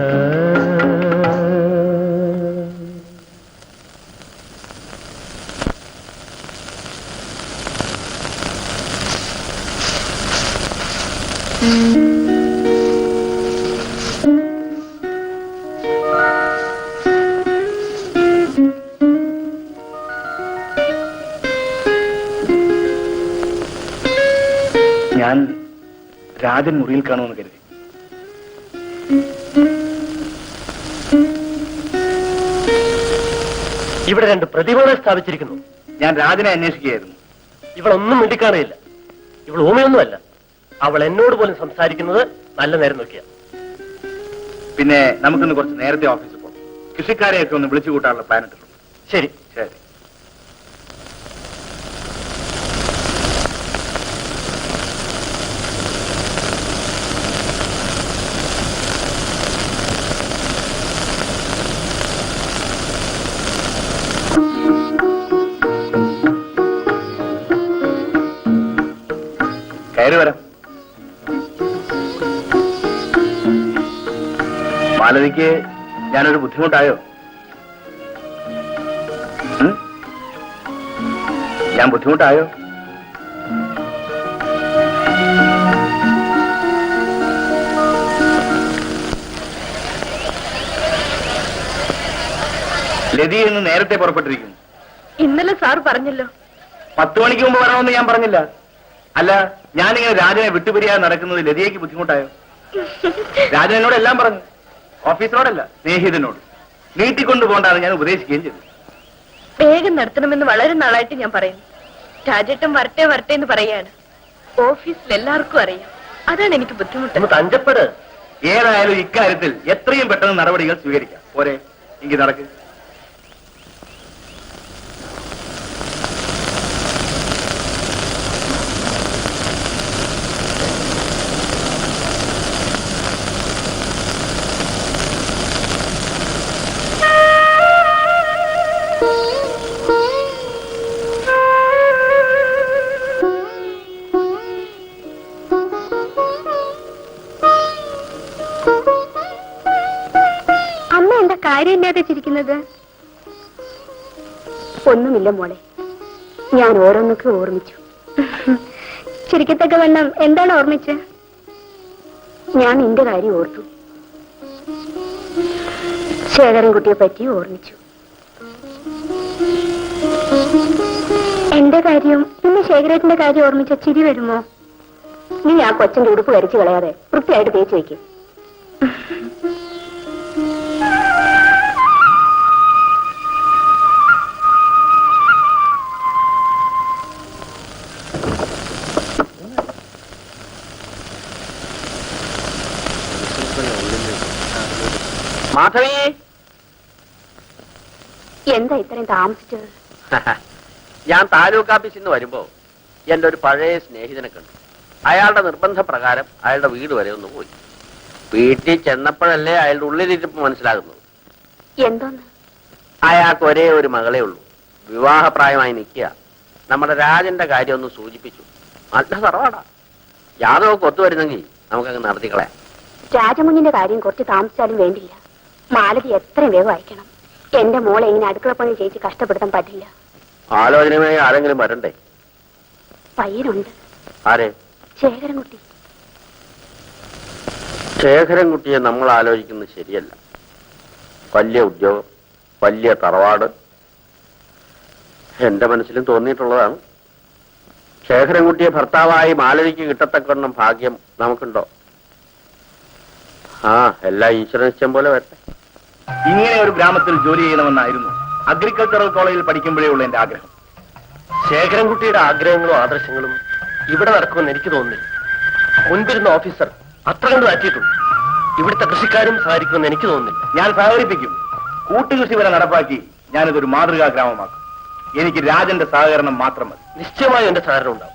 ഞാൻ രാജൻ മുറിയിൽ കാണുമെന്ന് കരുതി. ഇവിടെ 2 പ്രതിമകളെ സ്ഥാപിച്ചിരിക്കുന്നു. ഞാൻ രാജനെ അന്വേഷിക്കുകയായിരുന്നു. ഇവളൊന്നും മിണ്ടിക്കാണയില്ല. ഇവൾ ഊമയൊന്നുമല്ല. അവൾ എന്നോട് പോലും സംസാരിക്കുന്നത് നല്ല നേരം നോക്കിയ. പിന്നെ നമുക്കിന്ന് കുറച്ച് നേരത്തെ ഓഫീസിൽ പോകാം. കൃഷിക്കാരെയൊക്കെ ഒന്ന് വിളിച്ചു കൂട്ടാനുള്ള പ്ലാൻ ഇട്ടിട്ടുണ്ട്. ശരി. ശരി. കയറി വരാം. മാലതിക്ക് ഞാനൊരു ബുദ്ധിമുട്ടായോ? ഞാൻ ബുദ്ധിമുട്ടായോ? ലതി ഇന്ന് നേരത്തെ പുറപ്പെട്ടിരിക്കുന്നു. ഇന്നലെ സാർ പറഞ്ഞല്ലോ 10 മണിക്ക് മുമ്പ് വരണമെന്ന് ഞാൻ പറഞ്ഞില്ല. അല്ല, ഞാനിങ്ങനെ രാജനെ വിട്ടുപിരിയാതെ നടക്കുന്നത് ലതിയേക്ക് ബുദ്ധിമുട്ടായോ? രാജൻ എന്നോട് എല്ലാം പറഞ്ഞു. ഓഫീസിനോടല്ല, സ്നേഹിതനോട്. നീട്ടിക്കൊണ്ടു പോകണ്ടാണ് ഞാൻ ഉപദേശിക്കുകയും ചെയ്തു. വേഗം നടത്തണമെന്ന് വളരെ നാളായിട്ട് ഞാൻ പറയുന്നു. രാജേട്ടൻ വരട്ടെ വരട്ടെ എന്ന് പറയാണ്. ഓഫീസിൽ എല്ലാവർക്കും അറിയാം. അതാണ് എനിക്ക് ബുദ്ധിമുട്ട്. ഒന്ന് തഞ്ചപ്പെട്. ഏതായാലും ഇക്കാര്യത്തിൽ എത്രയും പെട്ടെന്ന് നടപടികൾ സ്വീകരിക്കാം. പോരെ, എനിക്ക് നടക്ക്. കാര്യമില്ലാതെ ചിരിക്കുന്നത്? ഒന്നുമില്ല മോളെ, ഞാൻ ഓരോന്നൊക്കെ ഓർമ്മിച്ചു. ചിരിക്കത്തക്ക വണ്ണം എന്താണ് ഓർമ്മിച്ച്? ഞാൻ നിന്റെ കാര്യം ഓർത്തു, ശേഖരൻകുട്ടിയെ പറ്റി ഓർമ്മിച്ചു. എന്റെ കാര്യം പിന്നെ ശേഖരേട്ടന്റെ കാര്യം ഓർമ്മിച്ച ചിരി വരുമോ? നീ ആ കൊച്ചന്റെ ഉടുപ്പ് കരിച്ചു കളയാതെ വൃത്തിയായിട്ട് തേച്ച് വയ്ക്കും. മാധവി, എന്താ ഇത്രയും താമസിച്ചത്? ഞാൻ താലൂക്ക് ഓഫീസിൽ നിന്ന് വരുമ്പോ എന്റെ ഒരു പഴയ സ്നേഹിതനെ കണ്ടു. അയാളുടെ നിർബന്ധപ്രകാരം അയാളുടെ വീട് വരെ ഒന്ന് പോയി. വീട്ടിൽ ചെന്നപ്പോഴല്ലേ അയാളുടെ ഉള്ളിലിരിപ്പ് മനസ്സിലാകുന്നത്. എന്തോന്ന്? അയാൾക്ക് ഒരേ ഒരു മകളേ ഉള്ളൂ, വിവാഹപ്രായമായി നിൽക്കുക. നമ്മുടെ രാജന്റെ കാര്യം ഒന്ന് സൂചിപ്പിച്ചു. നല്ല തറവാടാ. യാതൊക്കെ ഒത്തുവരുന്നെങ്കിൽ നമുക്കങ്ങ് നടത്തിക്കളയാം. രാജമുഞ്ഞിന്റെ കാര്യം കുറച്ച് താമസിച്ചാലും വേണ്ടില്ല. മാലതി എത്രയും വേഗം അയക്കണം. എന്റെ മോളെ ഇങ്ങനെ അടുക്കളപ്പണി ചേച്ചി കഷ്ടപ്പെടുത്താൻ പറ്റില്ല. ആലോചനയുമായി ആരെങ്കിലും വരണ്ടേ? പയ്യനുണ്ട്. ആരെ? ശേഖരൻകുട്ടി. ശേഖരൻകുട്ടിയെ നമ്മൾ ആലോചിക്കുന്നത് ശരിയല്ല. വലിയ ഉദ്യോഗം, വലിയ തറവാട്. എന്റെ മനസ്സിലും തോന്നിയിട്ടുള്ളതാണ്. ശേഖരൻകുട്ടിയെ ഭർത്താവായി മാലതിക്ക് കിട്ടത്തക്കണം ഭാഗ്യം നമുക്കുണ്ടോ? എല്ലാ ഈശ്വരനിശ്ചയം പോലെ വരട്ടെ. ഇങ്ങനെ ഒരു ഗ്രാമത്തിൽ ജോലി ചെയ്യണമെന്നായിരുന്നു അഗ്രികൾച്ചറൽ കോളേജിൽ പഠിക്കുമ്പോഴേ ഉള്ള എന്റെ ആഗ്രഹം. ശേഖരൻകുട്ടിയുടെ ആഗ്രഹങ്ങളും ആദർശങ്ങളും ഇവിടെ നടക്കുമെന്ന് എനിക്ക് തോന്നുന്നില്ല. മുൻപിരുന്ന ഓഫീസർ അത്ര കണ്ട് മാറ്റിയിട്ടുണ്ട്. ഇവിടുത്തെ കൃഷിക്കാരും സഹായിക്കുമെന്ന് എനിക്ക് തോന്നുന്നില്ല. ഞാൻ സഹകരിപ്പിക്കും. കൂട്ടുകൃഷി വരെ നടപ്പാക്കി ഞാനിതൊരു മാതൃകാ ഗ്രാമമാക്കും. എനിക്ക് രാജന്റെ സഹകരണം മാത്രം മതി. നിശ്ചയമായും എന്റെ സഹകരണം ഉണ്ടാവും.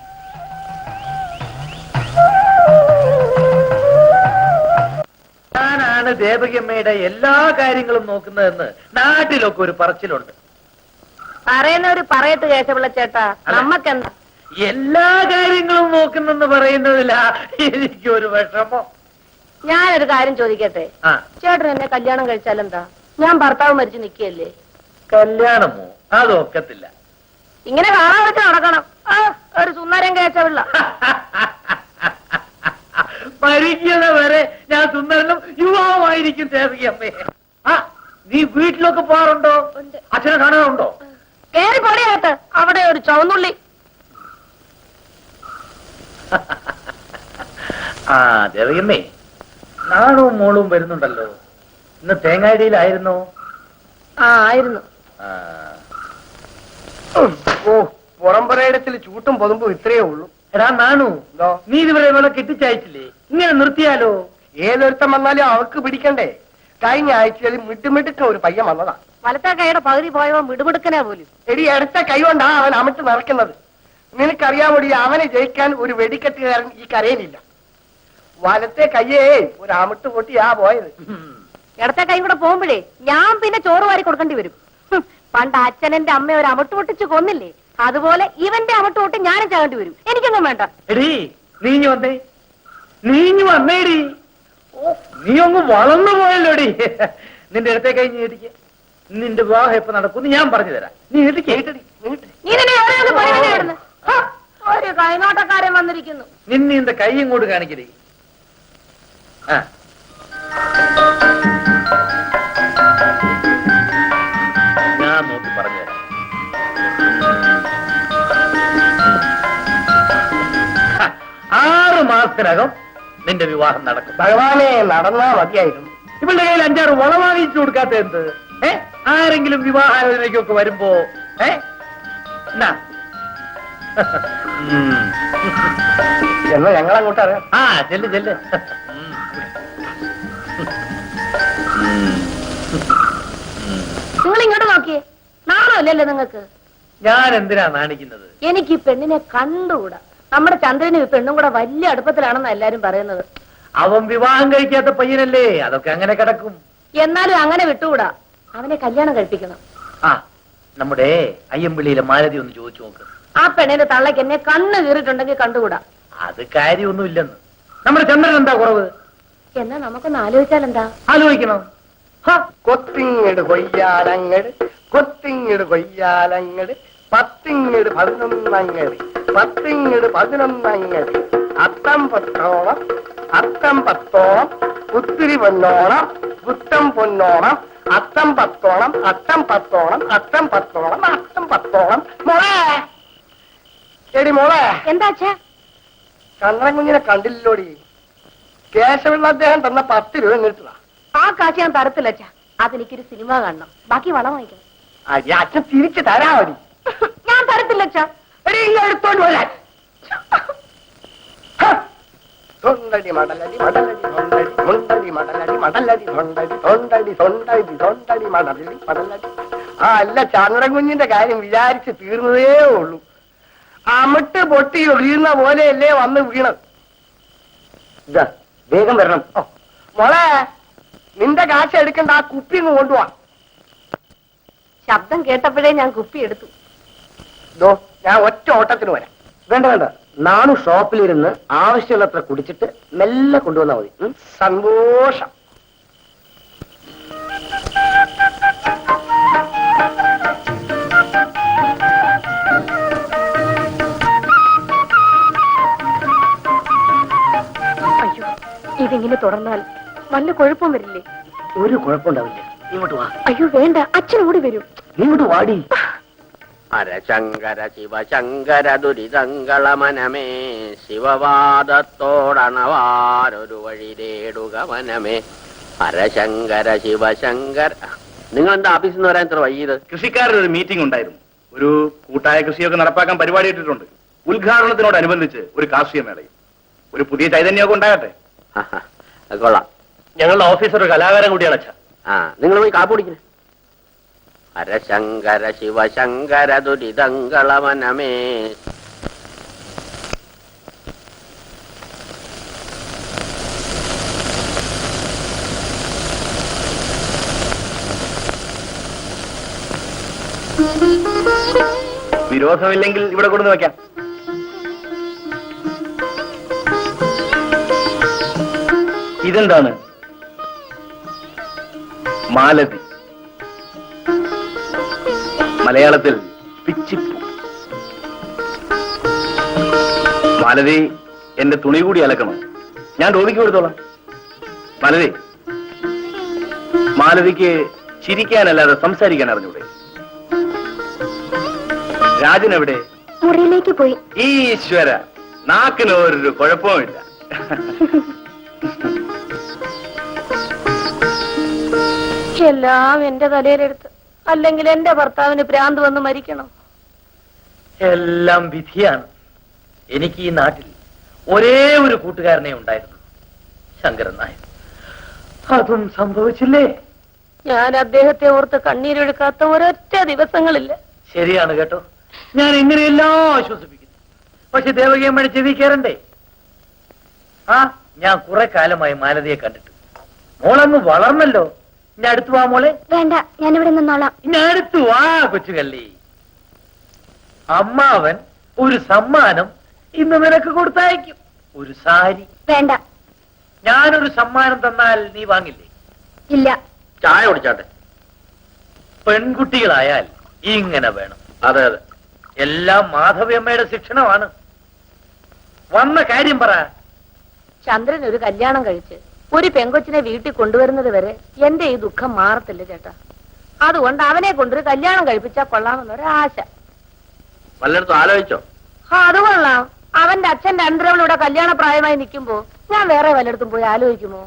ഞാനാണ് ദേവകിയമ്മയുടെ എല്ലാ കാര്യങ്ങളും നോക്കുന്നതെന്ന് നാട്ടിലൊക്കെ ഒരു പറച്ചിലുണ്ട്. പറയുന്നവര് പറയത്ത് കേശവിള്ള ചേട്ടാ, നമ്മക്കെന്താ? എല്ലാ കാര്യങ്ങളും നോക്കുന്നെന്ന് പറയുന്നതില എനിക്കൊരു വിഷമം. ഞാനൊരു കാര്യം ചോദിക്കട്ടെ? ആ, ചേട്ടൻ എന്നെ കല്യാണം കഴിച്ചാലെന്താ? ഞാൻ ഭർത്താവ് മരിച്ചു നിൽക്കുകയല്ലേ. കല്യാണമോ? അതൊക്കത്തില്ല. ഇങ്ങനെ കാണാൻ വെച്ച് നടക്കണം. ഒരു സുന്ദരൻ കേശവിള്ള. മരിക്കുന്ന വരെ ഞാൻ സുന്ദരനും യുവാവുമായിരിക്കും ദേവകിയമ്മേ. ആ, നീ വീട്ടിലൊക്കെ പോകാറുണ്ടോ? അച്ഛനെ കാണാറുണ്ടോ? കേറി പൊടിയകത്ത്, അവിടെ ഒരു ചുവന്നുള്ളി. ആ ദേവകിയമ്മേ, നാണവും മോളും വരുന്നുണ്ടല്ലോ. ഇന്ന് തേങ്ങാടിയിലായിരുന്നോ? ആ ആയിരുന്നു. ഓ, പുറംപുരയിടത്തിൽ ചൂട്ടും പൊതുമ്പും ഇത്രയേ ഉള്ളൂ. എടാ നാണു, നീ ഇതുവരെ ഇവളെ കെട്ടിച്ചയച്ചില്ലേ? ഇങ്ങനെ നിർത്തിയാലോ? ഏതൊരുത്തം വന്നാലും അവർക്ക് പിടിക്കണ്ടേ? കഴിഞ്ഞ ആഴ്ചയിൽ മിട്ടുമിട്ടുക്ക് ഒരു പയ്യൻ വന്നതാ. വലത്തെ കൈയുടെ പകുതി പോയവൻ മിടുമിടുക്കനാ പോലും. എടി, അടുത്ത കൈ കൊണ്ടാ അവൻ അമിട്ട് നിറയ്ക്കുന്നത്. നിനക്കറിയാമോടി, അവനെ ജയിക്കാൻ ഒരു വെടിക്കെട്ടുകാരൻ ഈ കരയിലില്ല. വലത്തെ കയ്യേ ഒരു അമിട്ട് പൊട്ടിയാ പോയത്. ഇടത്തെ കൈ കൂടെ പോകുമ്പോഴേ ഞാൻ പിന്നെ ചോറ് വാരി കൊടുക്കേണ്ടി വരും. പണ്ട് അച്ഛനെന്റെ അമ്മ ഒരു അമിട്ട് പൊട്ടിച്ച് കൊന്നില്ലേ, അതുപോലെ ഇവന്റെ അമിട്ട് പൊട്ടി ഞാനും ചാകേണ്ടി വരും. എനിക്കൊന്നും വേണ്ട. എടീ, നീഞ്ഞു വന്നേ, നീഞ്ഞു വന്നേടി. ഓ, നീ അങ്ങ് വളർന്നു പോയല്ലോടി. നിന്റെ അടുത്തേ കഴിഞ്ഞ് നീട്ടിക്ക്. നിന്റെ വിവാഹം എപ്പോ നടക്കും ഞാൻ പറഞ്ഞു തരാം. നീ നീട്ടിക്ക്. നീ നിന്നെ എവിടെയാണ് പണിയായിരുന്നു? ഒരു കൈനോട്ടക്കാരൻ വന്നിരിക്കുന്നു. നിന്നെ നിന്റെ കൈ ഇങ്ങോട്ട് കാണിക്കലേ. ആ, ഞാൻ നോക്കി പറഞ്ഞു തരാം. 6 മാസത്തിനകം നിന്റെ വിവാഹം നടക്കും. ഭഗവാനെ, നടന്നാ മതിയായിരുന്നു. ഇവളുടെ കയ്യിൽ 5-6 വള വാങ്ങിച്ചു കൊടുക്കാത്ത എന്ത്? ആരെങ്കിലും വിവാഹാലോചനയ്ക്കൊക്കെ വരുമ്പോ എന്നാ എന്നാ ഞങ്ങൾ അങ്ങോട്ട് അറിയാം. ആ ചെല്ല് ചെല്ല്. നിങ്ങൾ ഇങ്ങോട്ട് നോക്കിയേ, നാണമല്ലല്ലോ നിങ്ങൾക്ക്? ഞാൻ എന്തിനാ നാണിക്കുന്നത്? എനിക്ക് ഈ പെണ്ണിനെ കണ്ടുകൂടാ. നമ്മുടെ ചന്ദ്രനും ഈ പെണ്ണും കൂടെ വലിയ അടുപ്പത്തിലാണെന്ന് എല്ലാരും പറയുന്നത്. അവൻ വിവാഹം കഴിക്കാത്ത പയ്യനല്ലേ, അതൊക്കെ അങ്ങനെ കിടക്കും. എന്നാലും അങ്ങനെ വിട്ടുകൂടാ. അവനെ കല്യാണം കഴിപ്പിക്കണം. ആ, നമ്മുടെ അയ്യമ്പിള്ളിയിലെ മാലതി ഒന്ന് ചോദിച്ചു നോക്ക്. ആ പെണ്ണിന്റെ തള്ളയ്ക്ക് എന്നെ കണ്ണ് കീറിയിട്ടുണ്ടെങ്കിൽ കണ്ടുകൂടാ. അത് കാര്യമൊന്നുമില്ലെന്ന്. നമ്മുടെ ചന്ദ്രൻ എന്താ കുറവ്? എന്നാ നമുക്കൊന്ന് ആലോചിച്ചാലെന്താ? ആലോചിക്കണം. കൊത്തിങ്ങട് കൊയ്യാലങ്ങട്, കൊത്തിങ്ങട് കൊയ്യാലങ്ങട്, പത്തിങ്ങട് 11 പത്തിങ്ങട് 11 അത്തം പത്തോളം, അത്തം പത്തോളം, പുത്തിരി പൊന്നോണം, പുത്തം പൊന്നോണം, അത്തം പത്തോളം, അത്തം പത്തോളം, അത്തം പത്തോളം, അത്തം പത്തോളം. മോളെ, എടി മോളെ, എന്താച്ചാ? ചന്ദ്രൻ കുഞ്ഞിനെ കണ്ടില്ലോടി. കേശവൻ അദ്ദേഹം തന്ന 10 രൂപ എന്നിട്ടാ. ആ കാശ് ഞാൻ തരത്തില്ല അച്ഛാ. അതെനിക്കൊരു സിനിമ കാണണം, ബാക്കി വളം വാങ്ങിക്കണം. അച്ഛൻ തിരിച്ചു തരാ മതി. ഞാൻ തരത്തില്ല അച്ഛാ. എടി, ഇങ്ങ് എടുത്തോണ്ട് വരാൻ. തൊണ്ടടി മടലടി മടലടി തൊണ്ടടി, തൊണ്ടടി മടലടി മടലടി തൊണ്ടടി, തൊണ്ടടി തൊണ്ടടി തൊണ്ടടി മടലടി മടലടി. ആ, അല്ല, ചന്ദ്രൻ കുഞ്ഞിന്റെ കാര്യം വിചാരിച്ച് തീർന്നതേ ഉള്ളൂ. അമിട്ട് പൊട്ടി വീഴുന്ന പോലെയല്ലേ വന്ന് വീണത്. വേഗം വരണം. മോളെ, നിന്റെ കാശ് എടുക്കണ്ട, ആ കുപ്പി ഇങ്ങ് കൊണ്ടുപോവാ. ശബ്ദം കേട്ടപ്പോഴേ ഞാൻ കുപ്പി എടുത്തു. ഞാൻ ഒറ്റ ഓട്ടത്തിന് വരാം. വേണ്ട വേണ്ട, നാണു ഷോപ്പിലിരുന്ന് ആവശ്യമുള്ളത്ര കുടിച്ചിട്ട് മെല്ലെ കൊണ്ടുവന്നാ മതി. സന്തോഷം. അയ്യോ, ഇതിങ്ങനെ തുടർന്നാൽ വല്ല കുഴപ്പം വരില്ലേ? ഒരു കുഴപ്പമുണ്ടാവില്ല. ഇങ്ങോട്ട് വാ. അയ്യോ വേണ്ട, അച്ഛൻ ഓടി വരും. ഇങ്ങോട്ട് വാടി. ഹരശങ്കര ശിവശങ്കര ദുരിതങ്കളമനമേ, ശിവവാദത്തോടണവാരൊരു വഴി തേടുക മനമേ. ഹരശങ്കര ശിവശങ്കര. നിങ്ങൾ എന്താ ഓഫീസിൽ നിന്ന് വരാൻ ഇത്ര വൈകിയത്? കൃഷിക്കാരുടെ ഒരു മീറ്റിംഗ് ഉണ്ടായിരുന്നു. ഒരു കൂട്ടായ കൃഷിയൊക്കെ നടപ്പാക്കാൻ പരിപാടി ഇട്ടിട്ടുണ്ട്. ഉദ്ഘാടനത്തിനോടനുബന്ധിച്ച് ഒരു കാർഷിക മേളയും. ഒരു പുതിയ ചൈതന്യമൊക്കെ ഉണ്ടാകട്ടെ. അത് കൊള്ളാം. ഞങ്ങളുടെ ഓഫീസർ ഒരു കലാകാരൻ കൂടിയാണ് അച്ഛാ. നിങ്ങൾ പോയി കാപ്പ് കുടിക്കണേ. ഹരശങ്കര ശിവശങ്കര ദുരിതങ്കളമനമേ. വിരോധമില്ലെങ്കിൽ ഇവിടെ കൊണ്ടുവന്ന് വെക്കാം. ഇതെന്താണ്? മാലതി. മലയാളത്തിൽ പിച്ചിപ്പൂ. മാലതി, എന്റെ തുണി കൂടി അലക്കണം. ഞാൻ രോഗിക്ക് കൊടുത്തോളാം. മാലതി, മാലതിക്ക് ചിരിക്കാനല്ലാതെ സംസാരിക്കാൻ അറിഞ്ഞൂടെ? രാജൻ എവിടെ? മുറിയിലേക്ക് പോയി. ഈശ്വര, നാക്കിന് ഒരു കുഴപ്പവുമില്ല. എല്ലാം എന്റെ തലയിലെടുത്ത്, അല്ലെങ്കിൽ എന്റെ ഭർത്താവിന് ഭ്രാന്ത് വന്ന് മരിക്കണം. എല്ലാം വിധിയാണ്. എനിക്ക് ഈ നാട്ടിൽ ഒരേ ഒരു കൂട്ടുകാരനെ ഉണ്ടായിരുന്നു, ശങ്കരൻ നായർ. അതും സംഭവിച്ചില്ലേ? ഞാൻ അദ്ദേഹത്തെ ഓർത്ത് കണ്ണീരൊഴുക്കാത്ത ഒരൊറ്റ ദിവസങ്ങളില്ല. ശരിയാണ് കേട്ടോ, ഞാൻ ഇങ്ങനെയെല്ലാം ആശ്വസിപ്പിക്കുന്നു. പക്ഷെ ദേവകിയമ്മയുടെ ചെവി കയറണ്ടേ? ഞാൻ കുറെ കാലമായി മാലതിയെ കണ്ടിട്ട്. മോളങ്ങ് വളർന്നല്ലോ. ഞാൻ അടുത്തു വാ മോളെ. വേണ്ട, ഞാനിവിടെ നിന്നോളാം. ഞാൻ അടുത്തു വാ കൊച്ചുകള്ളി. അമ്മാവൻ ഒരു സമ്മാനം ഇന്ന് നിനക്ക് കൊടുത്തയക്കും, ഒരു സാരി. വേണ്ട. ഞാനൊരു സമ്മാനം തന്നാൽ നീ വാങ്ങില്ലേ? ഇല്ല. ചായ കുടിച്ചാട്ടെ. പെൺകുട്ടികളായാൽ ഇങ്ങനെ വേണം. അതെ അതെ, എല്ലാം മാധവിയമ്മയുടെ ശിക്ഷണമാണ്. വന്ന കാര്യം പറ. ചന്ദ്രൻ ഒരു കല്യാണം കഴിച്ച് ഒരു പെങ്കൊച്ചിനെ വീട്ടിൽ കൊണ്ടുവരുന്നത് വരെ എന്റെ ഈ ദുഃഖം മാറത്തില്ല ചേട്ടാ. അതുകൊണ്ട് അവനെ കൊണ്ടൊരു കല്യാണം കഴിപ്പിച്ചാൽ കൊള്ളാമെന്നൊരാശ. വല്ലയിടത്തും ആലോചിച്ചോ? അത് കൊള്ളാം. അവന്റെ അച്ഛന്റെ അന്തരവളിവിടെ കല്യാണ പ്രായമായി നിൽക്കുമ്പോ ഞാൻ വേറെ വല്ലയിടത്തും പോയി ആലോചിക്കുമോ?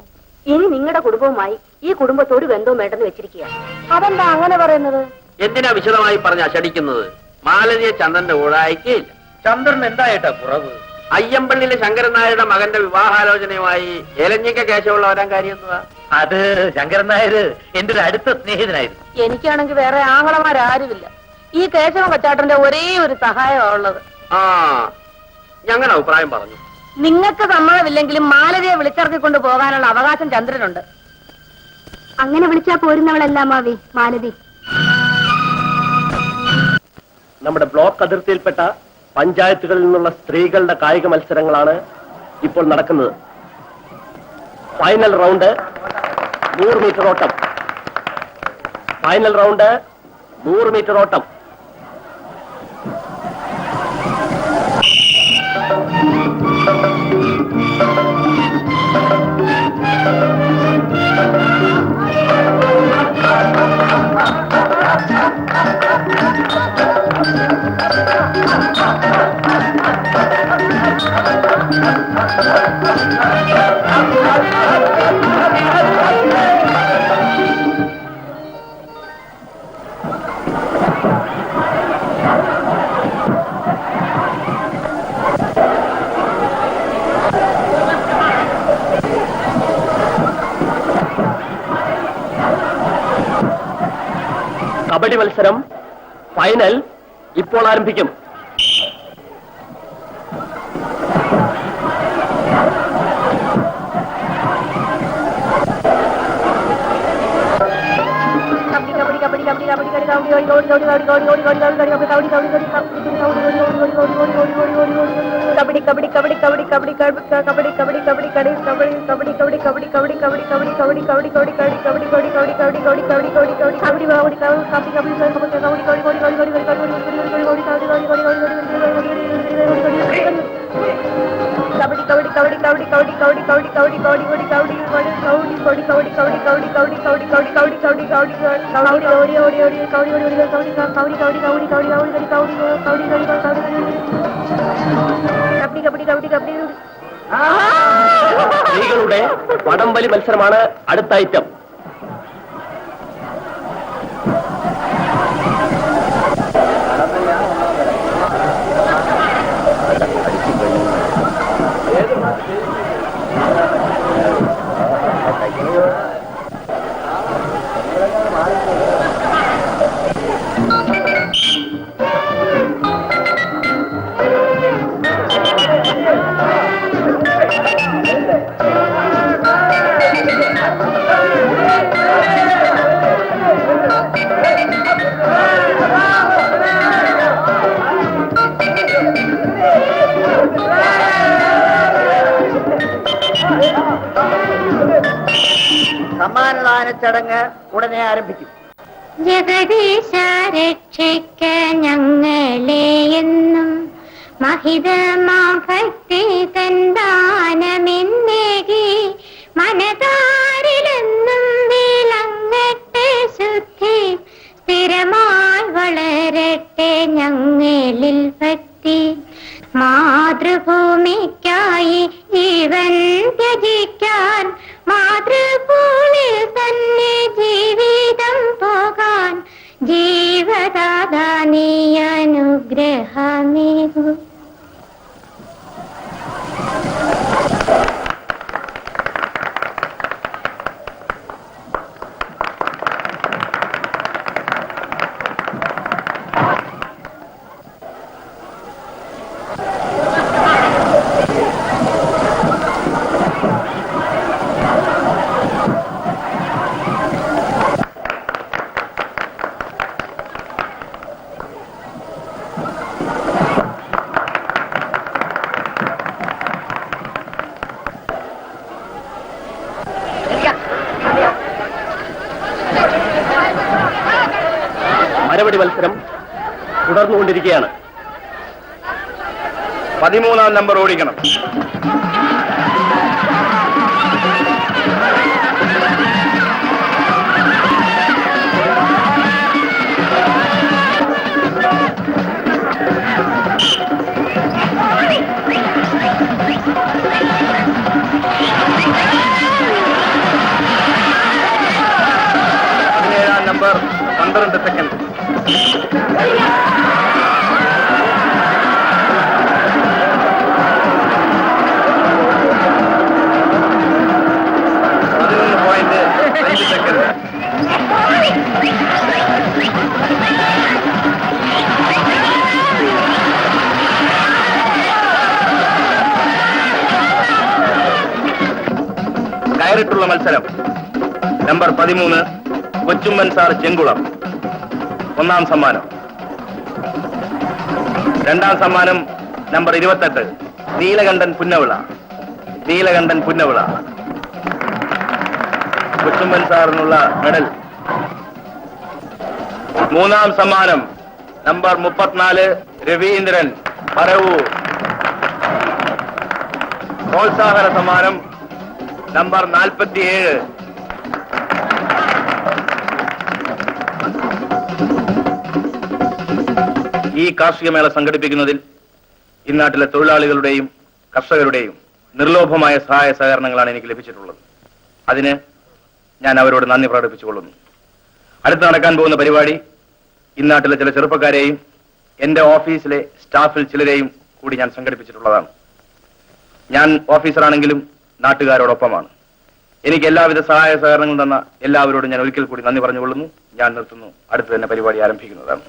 ഇനി നിങ്ങളുടെ കുടുംബവുമായി ഈ കുടുംബത്തോട് ഒരു ബന്ധവും വേണ്ടെന്ന് വെച്ചിരിക്കുക. അതെന്താ അങ്ങനെ പറയുന്നത്? എന്തിനാ വിശദമായി പറഞ്ഞ് അശടിക്കുന്നത്? മാലതിയെ ചന്ദ്രന്റെ ഊഴായിക്കയില്ല. ചന്ദ്രൻ എന്തായിട്ടാ കുറവ്? അയ്യമ്പള്ളിയിലെ ശങ്കരൻ നായരുടെ മകന്റെ വിവാഹാലോചനയുമായി ഏലഞ്ഞിക്ക കേശവുള്ള വരാൻ കാര്യം എന്തുവാ? അത് ശങ്കരൻ നായർ എന്റെ ഒരു അടുത്ത സ്നേഹിതനായിരുന്നു. എനിക്കാണെങ്കിൽ വേറെ ആങ്ങളമാരാരുമില്ല. ഈ കേശവ കൊച്ചാട്ടന്റെ ഒരേ ഒരു സഹായമാണ് ഉള്ളത്. ഞങ്ങളുടെ അഭിപ്രായം പറഞ്ഞു. നിങ്ങൾക്ക് സമ്മതമില്ലെങ്കിലും മാലതിയെ വിളിച്ചിറക്കിക്കൊണ്ട് പോകാനുള്ള അവകാശം ചന്ദ്രനുണ്ട്. അങ്ങനെ വിളിച്ചാ പോരുന്നവളല്ല മാവി മാലതി. നമ്മുടെ ബ്ലോക്ക് അതിർത്തിയിൽപ്പെട്ട പഞ്ചായത്തുകളിൽ നിന്നുള്ള സ്ത്രീകളുടെ കായിക മത്സരങ്ങളാണ് ഇപ്പോൾ നടക്കുന്നത്. ഫൈനൽ റൗണ്ട് 100 മീറ്റർ ഓട്ടം. ഫൈനൽ റൗണ്ട് 100 മീറ്റർ ഓട്ടം. കബഡി മത്സരം ഫൈനൽ ഇപ്പോൾ ആരംഭിക്കും. സ്ത്രീകളുടെ വടംവലി മത്സരമാണ് അടുത്ത ഐറ്റം. ചടങ്ങ് ഉടനെ ആരംഭിക്കും. ജഗദീശ രക്ഷിക്ക ഞങ്ങളെ എന്നും മഹിതമാ ഭക്തി തന്താനമെന്നേകി മനതാരിലെന്നും വിളങ്ങട്ടെ ശുദ്ധി സ്ഥിരമായി വളരട്ടെ ഞങ്ങളിൽ ഭക്തി മാതൃഭൂമിക്കായി ജീവൻ ത്യജിക്കാൻ മാതൃഭൂമി തന്നെ ജീവിതം പോകാൻ ജീവദാതാ നീ അനുഗ്രഹമേകൂ. മരവടി മത്സരം തുടർന്നുകൊണ്ടിരിക്കുകയാണ്. 13-ാം നമ്പർ ഓടിക്കണം. Number 12 second. കയറിട്ടുള്ള മത്സരം നമ്പർ 13 കൊച്ചുമ്മൻ സാർ ചെങ്കുളം, 1-ാം സമ്മാനം. 2-ാം സമ്മാനം നമ്പർ 28 നീലകണ്ഠൻ പുന്നവിള. കൊച്ചുമ്മൻ സാറിനുള്ള മെഡൽ. 3-ാം സമ്മാനം നമ്പർ 34 രവീന്ദ്രൻ പറവൂർ. പ്രോത്സാഹന സമ്മാനം നമ്പർ 47. ഈ കാർഷികമേള സംഘടിപ്പിക്കുന്നതിൽ ഇന്നാട്ടിലെ തൊഴിലാളികളുടെയും കർഷകരുടെയും നിർലോഭമായ സഹായ സഹകരണങ്ങളാണ് എനിക്ക് ലഭിച്ചിട്ടുള്ളത്. അതിന് ഞാൻ അവരോട് നന്ദി പ്രകടിപ്പിച്ചുകൊള്ളുന്നു. അടുത്ത് നടക്കാൻ പോകുന്ന പരിപാടി ഇന്നാട്ടിലെ ചില ചെറുപ്പക്കാരെയും എന്റെ ഓഫീസിലെ സ്റ്റാഫിൽ ചിലരെയും കൂടി ഞാൻ സംഘടിപ്പിച്ചിട്ടുള്ളതാണ്. ഞാൻ ഓഫീസറാണെങ്കിലും നാട്ടുകാരോടൊപ്പമാണ്. എനിക്ക് എല്ലാവിധ സഹായ സഹകരണങ്ങളും തന്ന എല്ലാവരോടും ഞാൻ ഒരിക്കൽ കൂടി നന്ദി പറഞ്ഞുകൊള്ളുന്നു. ഞാൻ നിർത്തുന്നു. അടുത്ത് തന്നെ പരിപാടി ആരംഭിക്കുന്നതാണ്.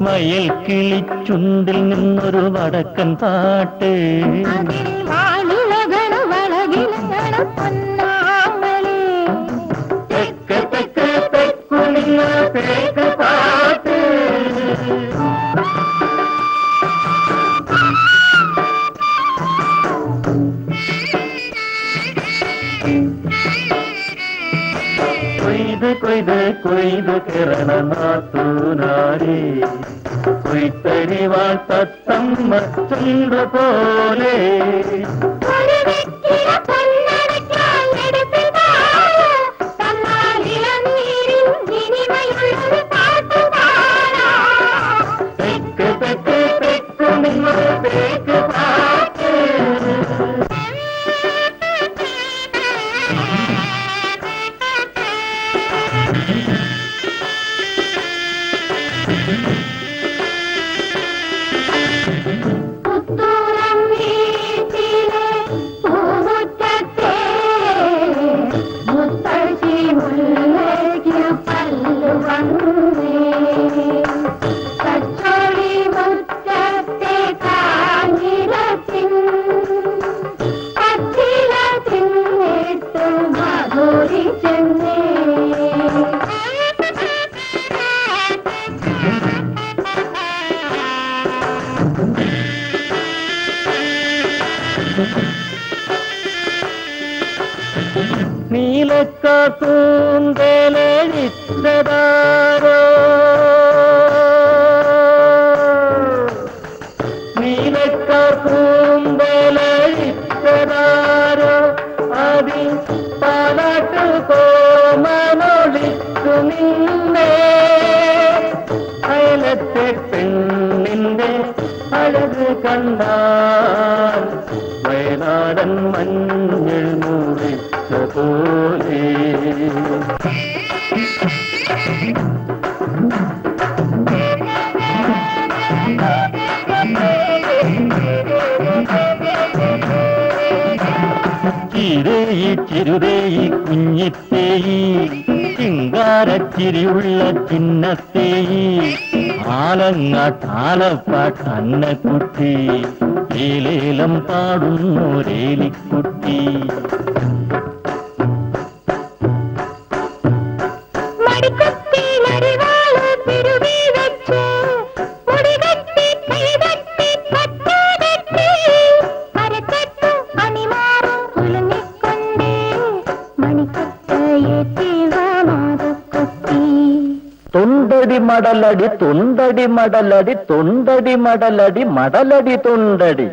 മയിൽ കിളിച്ചുണ്ടിൽ നിന്നൊരു വടക്കൻ പാട്ട്. കൊയ്ത് കൊയ്ത് കിരണനാത്തൂനാരേ കൊയ്ത്തരിവാൾ തത്തമ്മ ചുണ്ട പോലെ നീലക്കൂന്തലഴിച്ചതാരോ നീലക്കൂന്തലഴിച്ചതാരോ അതി പാലാട്ടു കോമനൊളിച്ചു നിന്നേ അയലത്തെ പെണ്ണിന്റെ അഴക് കണ്ടാൽ വയനാടൻ മഞ്ഞൾ മുറിച്ച പോലെ ചിരയി ചിരുതേയി കുഞ്ഞിത്തേയി ചിങ്കാരച്ചിരിയുള്ള ചിന്നത്തേയി ആലങ്ങാട്ടാലപ്പാട്ടന്നക്കുട്ടി ഏലേലം പാടുന്നോരേലിക്കുട്ടി തൊണ്ടടി മടലടി തൊണ്ടടി മടലടി തൊണ്ടടി മടലടി മടലടി തൊണ്ടടി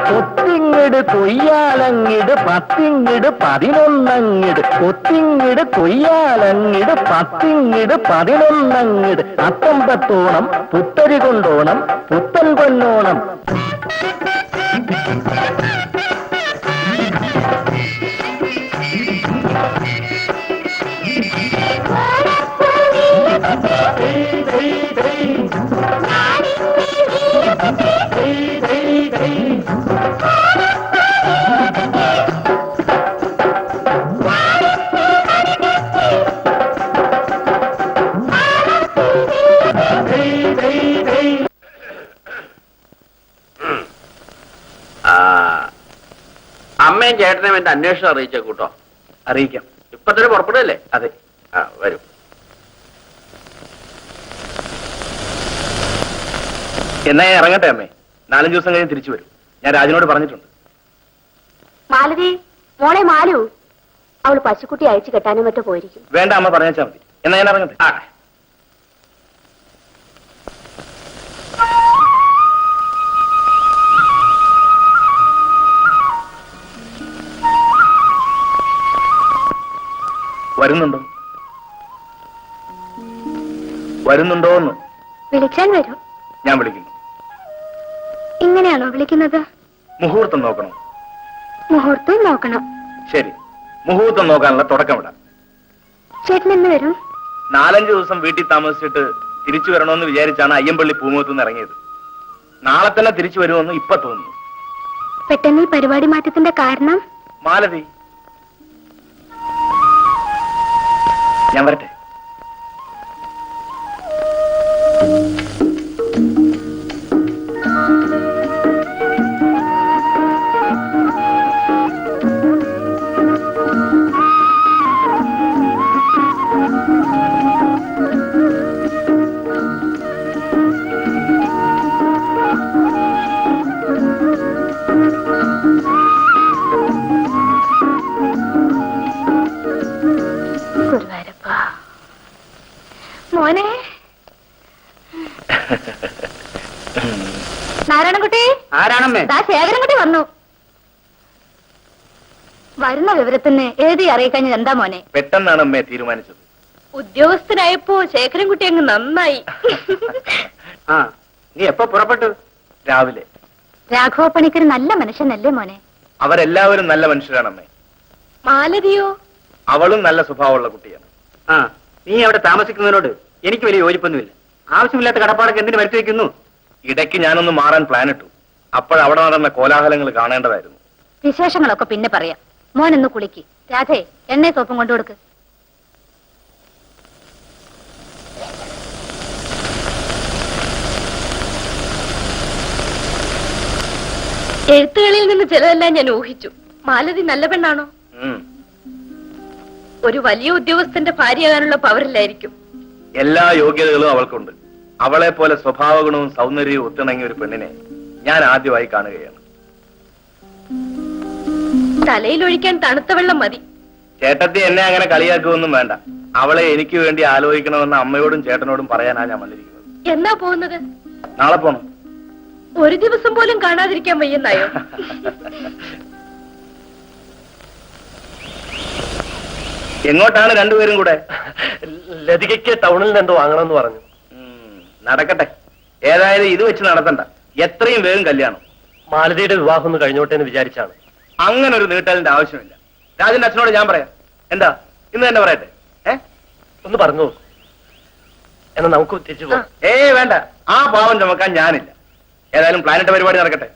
കൊത്തിങ്ങിട് കൊയ്യാലങ്ങിട് പത്തിങ്ങിട് 11 കൊത്തിങ്ങിട് കൊയ്യാലങ്ങിട് പത്തിങ്ങിട് 11 അത്തമ്പത്തോണം പുത്തരി കൊണ്ടോണം പുത്തൻ പൊന്നോണം അമ്മയും ചേട്ടനെയും എന്റെ അന്വേഷണം അറിയിച്ചേ കൂട്ടോ. അറിയിക്കാം. ഇപ്പൊ തന്നെ പുറപ്പെടുകയല്ലേ? അതെ. വരൂ. എന്നാ ഞാൻ ഇറങ്ങട്ടെ അമ്മേ. 4-5 ദിവസം കഴിഞ്ഞ് തിരിച്ചു വരും. ഞാൻ രാജനോട് പറഞ്ഞിട്ടുണ്ട്. മാലതി, മോളെ മാലു, അവൾ പശുക്കുട്ടി അയച്ചു കെട്ടാനും മറ്റോ പോയിരിക്കും. വേണ്ട, അമ്മ പറഞ്ഞാൽ മതി. എന്നാ ഞാൻ ഇറങ്ങട്ടെ. വരുന്നുണ്ടോ? വരുന്നുണ്ടോ എന്ന് വിളിച്ചാൽ വരും. ഞാൻ വിളിക്കുന്നു. ഇങ്ങനെയാണോ വിളിക്കുന്നത്? മുഹൂർത്തം നോക്കണം. മുഹൂർത്തം നോക്കണം. ശരി, മുഹൂർത്തം നോക്കാനുള്ള തുടക്കം വിടാം. ചേട്ടൻ എന്ന് വരും? 4-5 ദിവസം വീട്ടിൽ താമസിച്ചിട്ട് തിരിച്ചു വരണമെന്ന് വിചാരിച്ചാണ് അയ്യമ്പള്ളി പൂമുഖത്തുനിന്ന് ഇറങ്ങിയത്. നാളെ തന്നെ തിരിച്ചു വരുമെന്ന് ഇപ്പൊ തോന്നുന്നു. പെട്ടെന്ന് ഈ പരിപാടി മാറ്റത്തിന്റെ കാരണം? മാലതി, ഞാൻ വരട്ടെ. മോനെ നാരായണൻകുട്ടി. ആരാണമ്മേ? ശേഖരൻകുട്ടി വന്നു. വരുന്ന വിവരത്തിന് എഴുതി അറിയിക്കഴിഞ്ഞത് എന്താ മോനെ? പെട്ടെന്നാണ് അമ്മേ തീരുമാനിച്ചത്. ഉദ്യോഗസ്ഥനായപ്പോ ശേഖരൻകുട്ടി അങ്ങ് നന്നായി. നീ എപ്പോ പുറപ്പെട്ടു? രാവിലെ. രാഘവ പണിക്കർ നല്ല മനുഷ്യനല്ലേ മോനെ? അവരെല്ലാവരും നല്ല മനുഷ്യരാണമ്മേ. മാലതിയോ? അവളും നല്ല സ്വഭാവമുള്ള കുട്ടിയാണ്. നീ അവിടെ താമസിക്കുന്നതിനോട് എനിക്ക് വലിയ യോജിപ്പൊന്നുമില്ല. ആവശ്യമില്ലാത്ത കടപ്പാടൊക്കെ എന്തിനു വരുത്തി വയ്ക്കുന്നു? ഇടയ്ക്ക് ഞാനൊന്ന് മാറാൻ പ്ലാൻ ഇട്ടു. അപ്പോഴവിടെ നടന്ന കോലാഹലങ്ങൾ കാണേണ്ടതായിരുന്നു. വിശേഷങ്ങളൊക്കെ പിന്നെ പറയാം. മോനൊന്ന് കുളിക്ക്. രാധേ, എണ്ണ സോപ്പും കൊണ്ടുകൊടുക്ക്. എഴുത്തുകളിൽ നിന്ന് ചിലതെല്ലാം ഞാൻ ഊഹിച്ചു. മാലതി നല്ല പെണ്ണാണോ? ഒരു വലിയ ഉദ്യോഗസ്ഥന്റെ ഭാര്യയാകാനുള്ള പവറില്ലായിരിക്കും. എല്ലാ യോഗ്യതകളും അവൾക്കുണ്ട്. അവളെ പോലെ സ്വഭാവ ഗുണവും സൗന്ദര്യവും ഒത്തിണങ്ങിയ ഒരു പെണ്ണിനെ ഞാൻ ആദ്യമായി കാണുകയാണ്. തലയിലൊഴിക്കാൻ തണുത്ത വെള്ളം മതി. ചേട്ടത്തി എന്നെ അങ്ങനെ കളിയാക്കുമൊന്നും വേണ്ട. അവളെ എനിക്ക് വേണ്ടി ആലോചിക്കണമെന്ന് അമ്മയോടും ചേട്ടനോടും പറയാനാ ഞാൻ വന്നിരിക്കുന്നത്. എന്നാ പോകുന്നത്? നാളെ പോണം. ഒരു ദിവസം പോലും കാണാതിരിക്കാൻ വയ്യെന്നായോ? എങ്ങോട്ടാണ് രണ്ടുപേരും കൂടെ? ലതികയ്ക്ക് ടൗണിൽ നിന്ന് എന്തോ വാങ്ങണമെന്ന് പറഞ്ഞു. നടക്കട്ടെ. ഏതായാലും ഇത് വെച്ച് നടത്തണ്ട. എത്രയും വേഗം കല്യാണം. മാലതിയുടെ വിവാഹം ഒന്ന് കഴിഞ്ഞോട്ടെ എന്ന് വിചാരിച്ചാണ്. അങ്ങനെ ഒരു നീട്ടലിന്റെ ആവശ്യമില്ല. രാജന്റെ അച്ഛനോട് ഞാൻ പറയാം. എന്താ ഇന്ന് തന്നെ പറയട്ടെ? ഒന്ന് പറഞ്ഞു എന്നാ നമുക്ക് തിരിച്ചു പോകാം. വേണ്ട, ആ പാവം ചുമക്കാൻ ഞാനില്ല. ഏതായാലും പ്ലാനറ്റ് പരിപാടി നടക്കട്ടെ.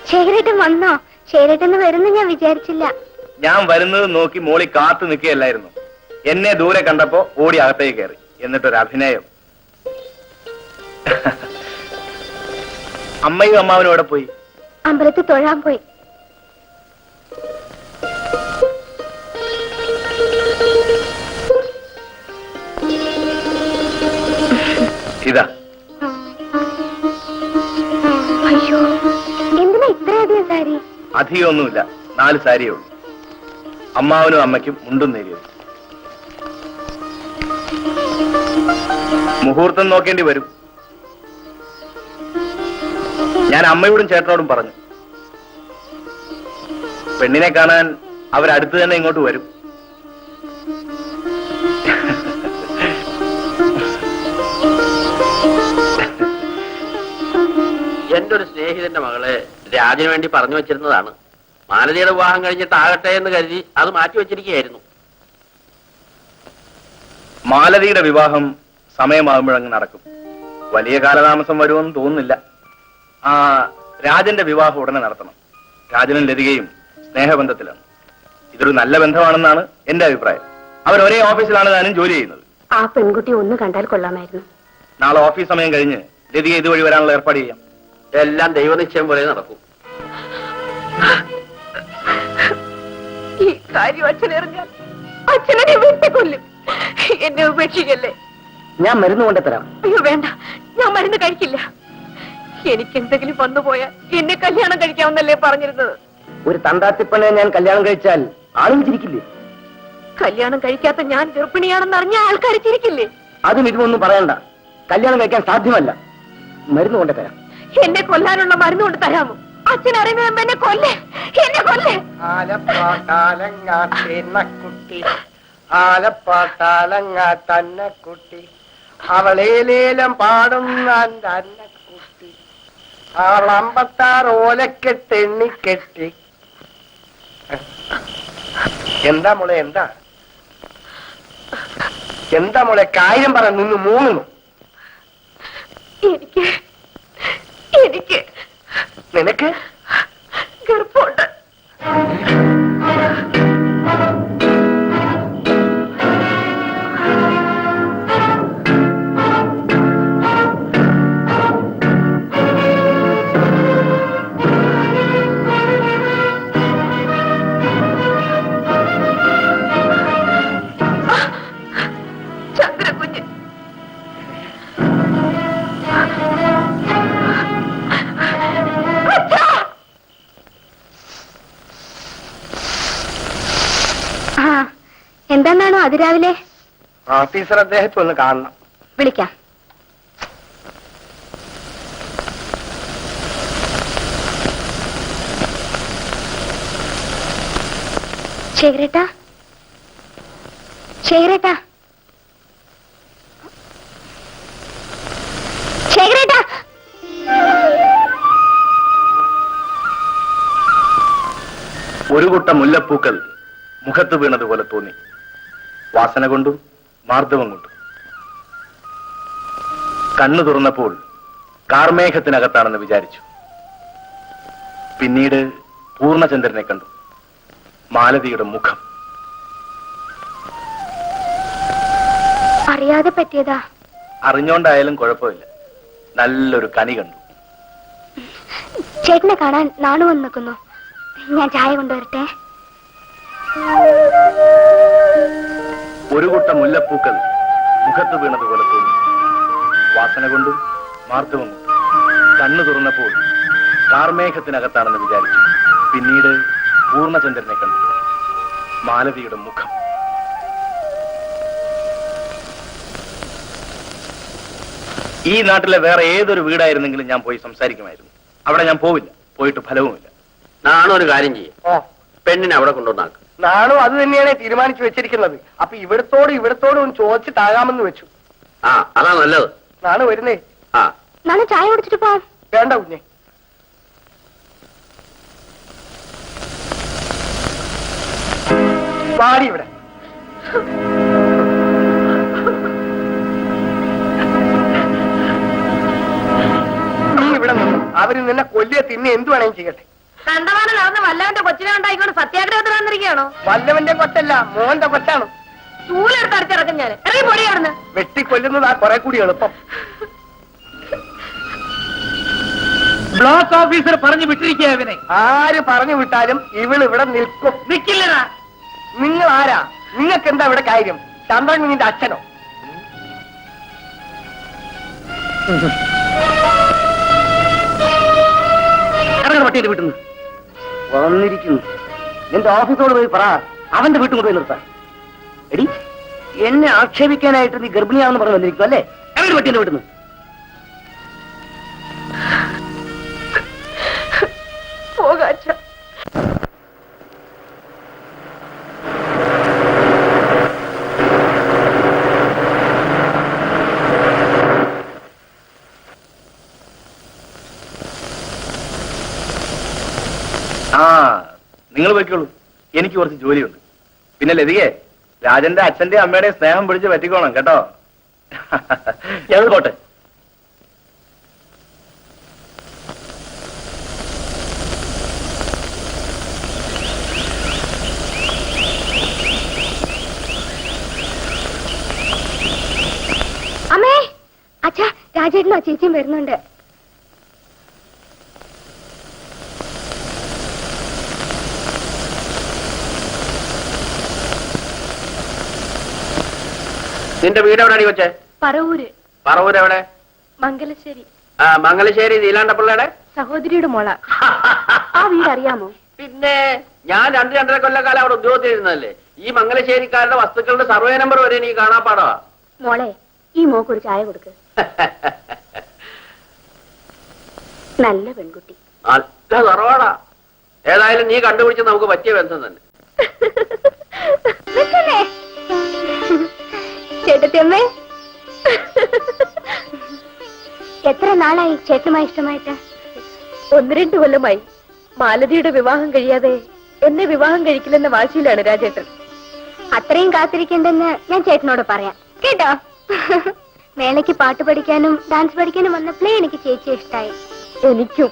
ശേഖരേട്ടൻ വന്നോ? ശേഖരേട്ടൻ വരുന്നു ഞാൻ വിചാരിച്ചില്ല. ഞാൻ വരുന്നത് നോക്കി മോളി കാത്തു നിൽക്കുകയല്ലായിരുന്നു. എന്നെ ദൂരെ കണ്ടപ്പോ ഓടി അകത്തേക്ക് കയറി. എന്നിട്ടൊരു അഭിനയം. അമ്മയും അമ്മാവനും അവിടെ പോയി. അമ്പലത്തിൽ തൊഴാൻ പോയി. ഇതാ. അയ്യോ, എന്തിനാ ഇത്രയധികം സാരി? അധികമൊന്നുമില്ല, 4 സാരിയേ ഉള്ളൂ. അമ്മാവനും അമ്മയ്ക്കും മുണ്ടും നേരിയത്. മുഹൂർത്തം നോക്കേണ്ടി വരും. ഞാൻ അമ്മയോടും ചേട്ടനോടും പറഞ്ഞു. പെണ്ണിനെ കാണാൻ അവരടുത്ത് തന്നെ ഇങ്ങോട്ട് വരും. എന്റെ ഒരു സ്നേഹിതന്റെ മകളെ രാജന് വേണ്ടി പറഞ്ഞു വെച്ചിരുന്നതാണ്. മാലതിയുടെ വിവാഹം കഴിഞ്ഞിട്ടാകട്ടെ എന്ന് കരുതി അത് മാറ്റി വെച്ചിരിക്കുകയായിരുന്നു. മാലതിയുടെ വിവാഹം സമയമാകുമ്പോഴങ്ങ് നടക്കും. വലിയ കാലതാമസം വരുമെന്ന് തോന്നുന്നില്ല. രാജന്റെ വിവാഹം ഉടനെ നടത്തണം. രാജനും ലതികയും സ്നേഹബന്ധത്തിലാണ്. ഇതൊരു നല്ല ബന്ധമാണെന്നാണ് എന്റെ അഭിപ്രായം. അവർ ഒരേ ഓഫീസിലാണ് താനും ജോലി ചെയ്യുന്നത്. ആ പെൺകുട്ടി ഒന്ന് കണ്ടാൽ കൊള്ളാമായിരുന്നു. നാളെ ഓഫീസ് സമയം കഴിഞ്ഞ് ലതിക ഇതുവഴി വരാനുള്ള ഏർപ്പാട് ചെയ്യാം. എല്ലാം ദൈവനിശ്ചയം പോലെ നടക്കും. ഈ കാര്യം അച്ഛനറിഞ്ഞാൽ അച്ഛനെ വെട്ടിക്കൊല്ലും. എന്നെ ഉപേക്ഷിക്കല്ലേ. ഞാൻ മരുന്ന് കൊണ്ടുതരാം. അയ്യോ വേണ്ട, ഞാൻ മരുന്ന് കഴിക്കില്ല. എനിക്ക് എന്തെങ്കിലും വന്നുപോയാൽ എന്നെ കല്യാണം കഴിക്കാമെന്നല്ലേ പറഞ്ഞിരുന്നത്? ഒരു തണ്ടാത്തിപ്പണെ ഞാൻ കല്യാണം കഴിച്ചാൽ ആളുകൾ ചിരിക്കില്ലേ? കല്യാണം കഴിക്കാത്ത ഞാൻ ഗർഭിണിയാണെന്ന് അറിഞ്ഞ ആൾക്കാർ ചിരിക്കില്ലേ? അതും ഇതുമൊന്നും പറയണ്ട. കല്യാണം കഴിക്കാൻ സാധ്യമല്ല. മരുന്ന് കൊണ്ടുതരാം. എന്നെ കൊല്ലാനുള്ള മരുന്ന് കൊണ്ട് തരാമോ? അച്ഛൻ അറിയുമ്പോ എന്നെ കൊല്ലേ, എന്നെ കൊല്ലേ. ആലപ്പാട്ടാലങ്ങാട്ടിന്നക്കുട്ടി, ആലപ്പാട്ടാലങ്ങാട്ടന്നക്കുട്ടി, അവളേലേലം പാടുന്ന അന്നക്കുട്ടി, അവളമ്പത്താറ് ഓലക്കെട്ടെണ്ണിക്കെട്ടി. എന്താ മോളെ, എന്താ എന്താ മോളെ? കാര്യം പറ, നിന്ന് മൂന്നുന്നു. എനിക്ക് നിനക്ക് ഗർഭമുണ്ട്. ചന്ദ്രകുഞ്ഞ് എന്താണോ അതിരാവിലെ? ഓഫീസർ അദ്ദേഹത്തെ ഒന്ന് കാണണം. വിളിക്കാം. ശേഖരേട്ടാ, ശേഖരേട്ടാ, ശേഖരേട്ടാ. ഒരു കൂട്ട മുല്ലപ്പൂക്കൾ മുഖത്ത് വീണതുപോലെ തോന്നി. വാസന കൊണ്ടും മാർദ്ദവം കൊണ്ടും. കണ്ണു തുറന്നപ്പോൾ കാർമേഘത്തിനകത്താണെന്ന് വിചാരിച്ചു. പിന്നീട് പൂർണ്ണചന്ദ്രനെ കണ്ടു. മാലതിയുടെ മുഖം. അറിയാതെ പറ്റിയതാ. അറിഞ്ഞോണ്ടായാലും കുഴപ്പമില്ല. നല്ലൊരു കനി കണ്ടു. ചേട്ടനെ കാണാൻ നാണു വന്ന് നിൽക്കുന്നു. ഞാൻ ചായ കൊണ്ടുവരട്ടെ. ഒരു കൂട്ടം മുല്ലപ്പൂക്കൾ മുഖത്ത് വീണതുപോലെ തോന്നി. വാസന കൊണ്ടും മാർദ്ദവം കൊണ്ടും. കണ്ണു തുറന്നപ്പോൾ കാർമേഘത്തിനകത്താണെന്ന് വിചാരിച്ചു. പിന്നീട് പൂർണ്ണചന്ദ്രനെ കണ്ടു. മാലതിയുടെ മുഖം. ഈ നാട്ടിലെ വേറെ ഏതൊരു വീടായിരുന്നെങ്കിലും ഞാൻ പോയി സംസാരിക്കുമായിരുന്നു. അവിടെ ഞാൻ പോവില്ല. പോയിട്ട് ഫലവുമില്ല. നാണു ഒരു കാര്യം ചെയ്യും, പെണ്ണിനെ അവിടെ കൊണ്ടുവന്നാക്കും. നാണു അത് തന്നെയാണ് തീരുമാനിച്ചു വെച്ചിരിക്കുന്നത്. അപ്പൊ ഇവിടത്തോടും ഒന്ന് ചോദിച്ചിട്ടാകാമെന്ന് വെച്ചു. ആ, അതാ നല്ലത്. നാണു വരുന്നേ. ആ, നാളെ ചായ കുടിച്ചിട്ട് പോവാം. വേണ്ട കുഞ്ഞെ, പാടി ഇവിടെ. നീ ഇവിടെ നിന്നു. അവര് നിന്നെ കൊല്ലിയെ തിന്നെ എന്തു വേണമെങ്കിലും ചെയ്യട്ടെ. കണ്ടവാനം നടന്ന് വല്ലവന്റെ കൊച്ചിനെ ഉണ്ടായിക്കൊണ്ട് സത്യാഗ്രഹത്തിന് വന്നിരിക്കുകയാണോ? വല്ലവന്റെ കൊച്ചല്ല, മോന്റെ കൊച്ചാണ്. ചൂലെടുത്ത് അടിച്ചിറക്കും ഞാൻ. ഇറങ്ങി പൊടിയാർന്ന്. വെട്ടിക്കൊല്ലുന്നതാ കുറെ കൂടി എളുപ്പം. ബ്ലോക്ക് ഓഫീസർ പറഞ്ഞു വിട്ടിരിക്കുക ഇവനെ. ആര് പറഞ്ഞു വിട്ടാലും ഇവിടെ നിൽക്കും. നിക്കില്ലടാ. നിങ്ങൾ ആരാ? നിങ്ങൾക്ക് എന്താ ഇവിടെ കാര്യം? ചന്ദ്രൻ നിന്റെ അച്ഛനോ? പട്ടിയുടെ വീട്ടിൽ നിന്ന് വന്നിരിക്കുന്നു. എന്റെ ഓഫീസോട് പോയി പറ, അവന്റെ വീട്ടിൽ കൊണ്ടുപോയി നിർത്താൻ. എടി, എന്നെ ആക്ഷേപിക്കാനായിട്ട് നീ ഗർഭിണിയാണെന്ന് പറഞ്ഞു വന്നിരിക്കും അല്ലേ? അവരുടെ പട്ടിയുടെ വീട്ടിൽ നിന്ന് പോകാച്ച. ആ, നിങ്ങൾ പോയിക്കോളൂ. എനിക്ക് കുറച്ച് ജോലിയുണ്ട്. പിന്നെ ലതികെ, രാജന്റെ അച്ഛന്റെ അമ്മയുടെ സ്നേഹം പിടിച്ച് പറ്റിക്കോണം കേട്ടോ. ഞങ്ങൾ പോട്ടെ. അമ്മേ, അച്ഛാ, രാജേട്ടനോ ചേച്ചിയും വരുന്നുണ്ട്. നിന്റെ വീട് എവിടെ അടി വെച്ചേ? പറവൂര്. പറവൂര് എവിടെ? മംഗലശ്ശേരി. ആ, മംഗലശ്ശേരി നീലാണ്ടപ്പിള്ളയുടെ സഹോദരിയുടെ മോള. ആ വീട് അറിയാമോ? പിന്നെ ഞാൻ 2-2.5 കൊല്ലക്കാലം അവിടെ ഉദ്യോഗത്തിലിരുന്നതല്ലേ. ഈ മംഗലശ്ശേരിക്കാരുടെ വസ്തുക്കളുടെ സർവേ നമ്പർ വരെ എനിക്ക് കാണാപ്പാടാ. മോളെ, ഈ മോക്കൊരു ചായ കൊടുക്ക്. നല്ല പെൺകുട്ടി. നല്ല തറവാടാ. ഏതായാലും നീ കണ്ടുപിടിച്ച് നമുക്ക് പറ്റിയ ബന്ധം തന്നെ. ചേട്ടത്തിയമ്മേ, എത്ര നാളായി ചേട്ടനുമായി ഇഷ്ടമായിട്ട്? 1-2 കൊല്ലമായി. മാലതിയുടെ വിവാഹം കഴിയാതെ എന്നെ വിവാഹം കഴിക്കില്ലെന്ന വാശിയിലാണ് രാജേട്ടൻ. അത്രയും കാത്തിരിക്കണ്ടെന്ന് ഞാൻ ചേട്ടനോട് പറയാം കേട്ടോ. മേളയ്ക്ക് പാട്ട് പഠിക്കാനും ഡാൻസ് പഠിക്കാനും വന്നപ്പോഴേ എനിക്ക് ചേച്ചിയെ ഇഷ്ടായി. എനിക്കും.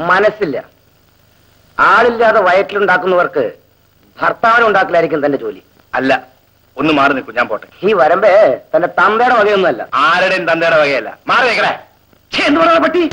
മനസ്സില്ല. ആളില്ലാതെ വയറ്റിലുണ്ടാക്കുന്നവർക്ക് ഭർത്താവിനുണ്ടാക്കലായിരിക്കും തന്റെ ജോലി. അല്ല, ഒന്ന് മാറി നിൽക്കും, ഞാൻ പോട്ടെ. ഈ വരമ്പേ തന്റെ തന്തയുടെ വകയൊന്നുമല്ല. ആരുടെയും തന്തയുടെ വകയല്ല. മാറി നിൽക്കണേ. എന്ത് പറയുന്ന പട്ടി?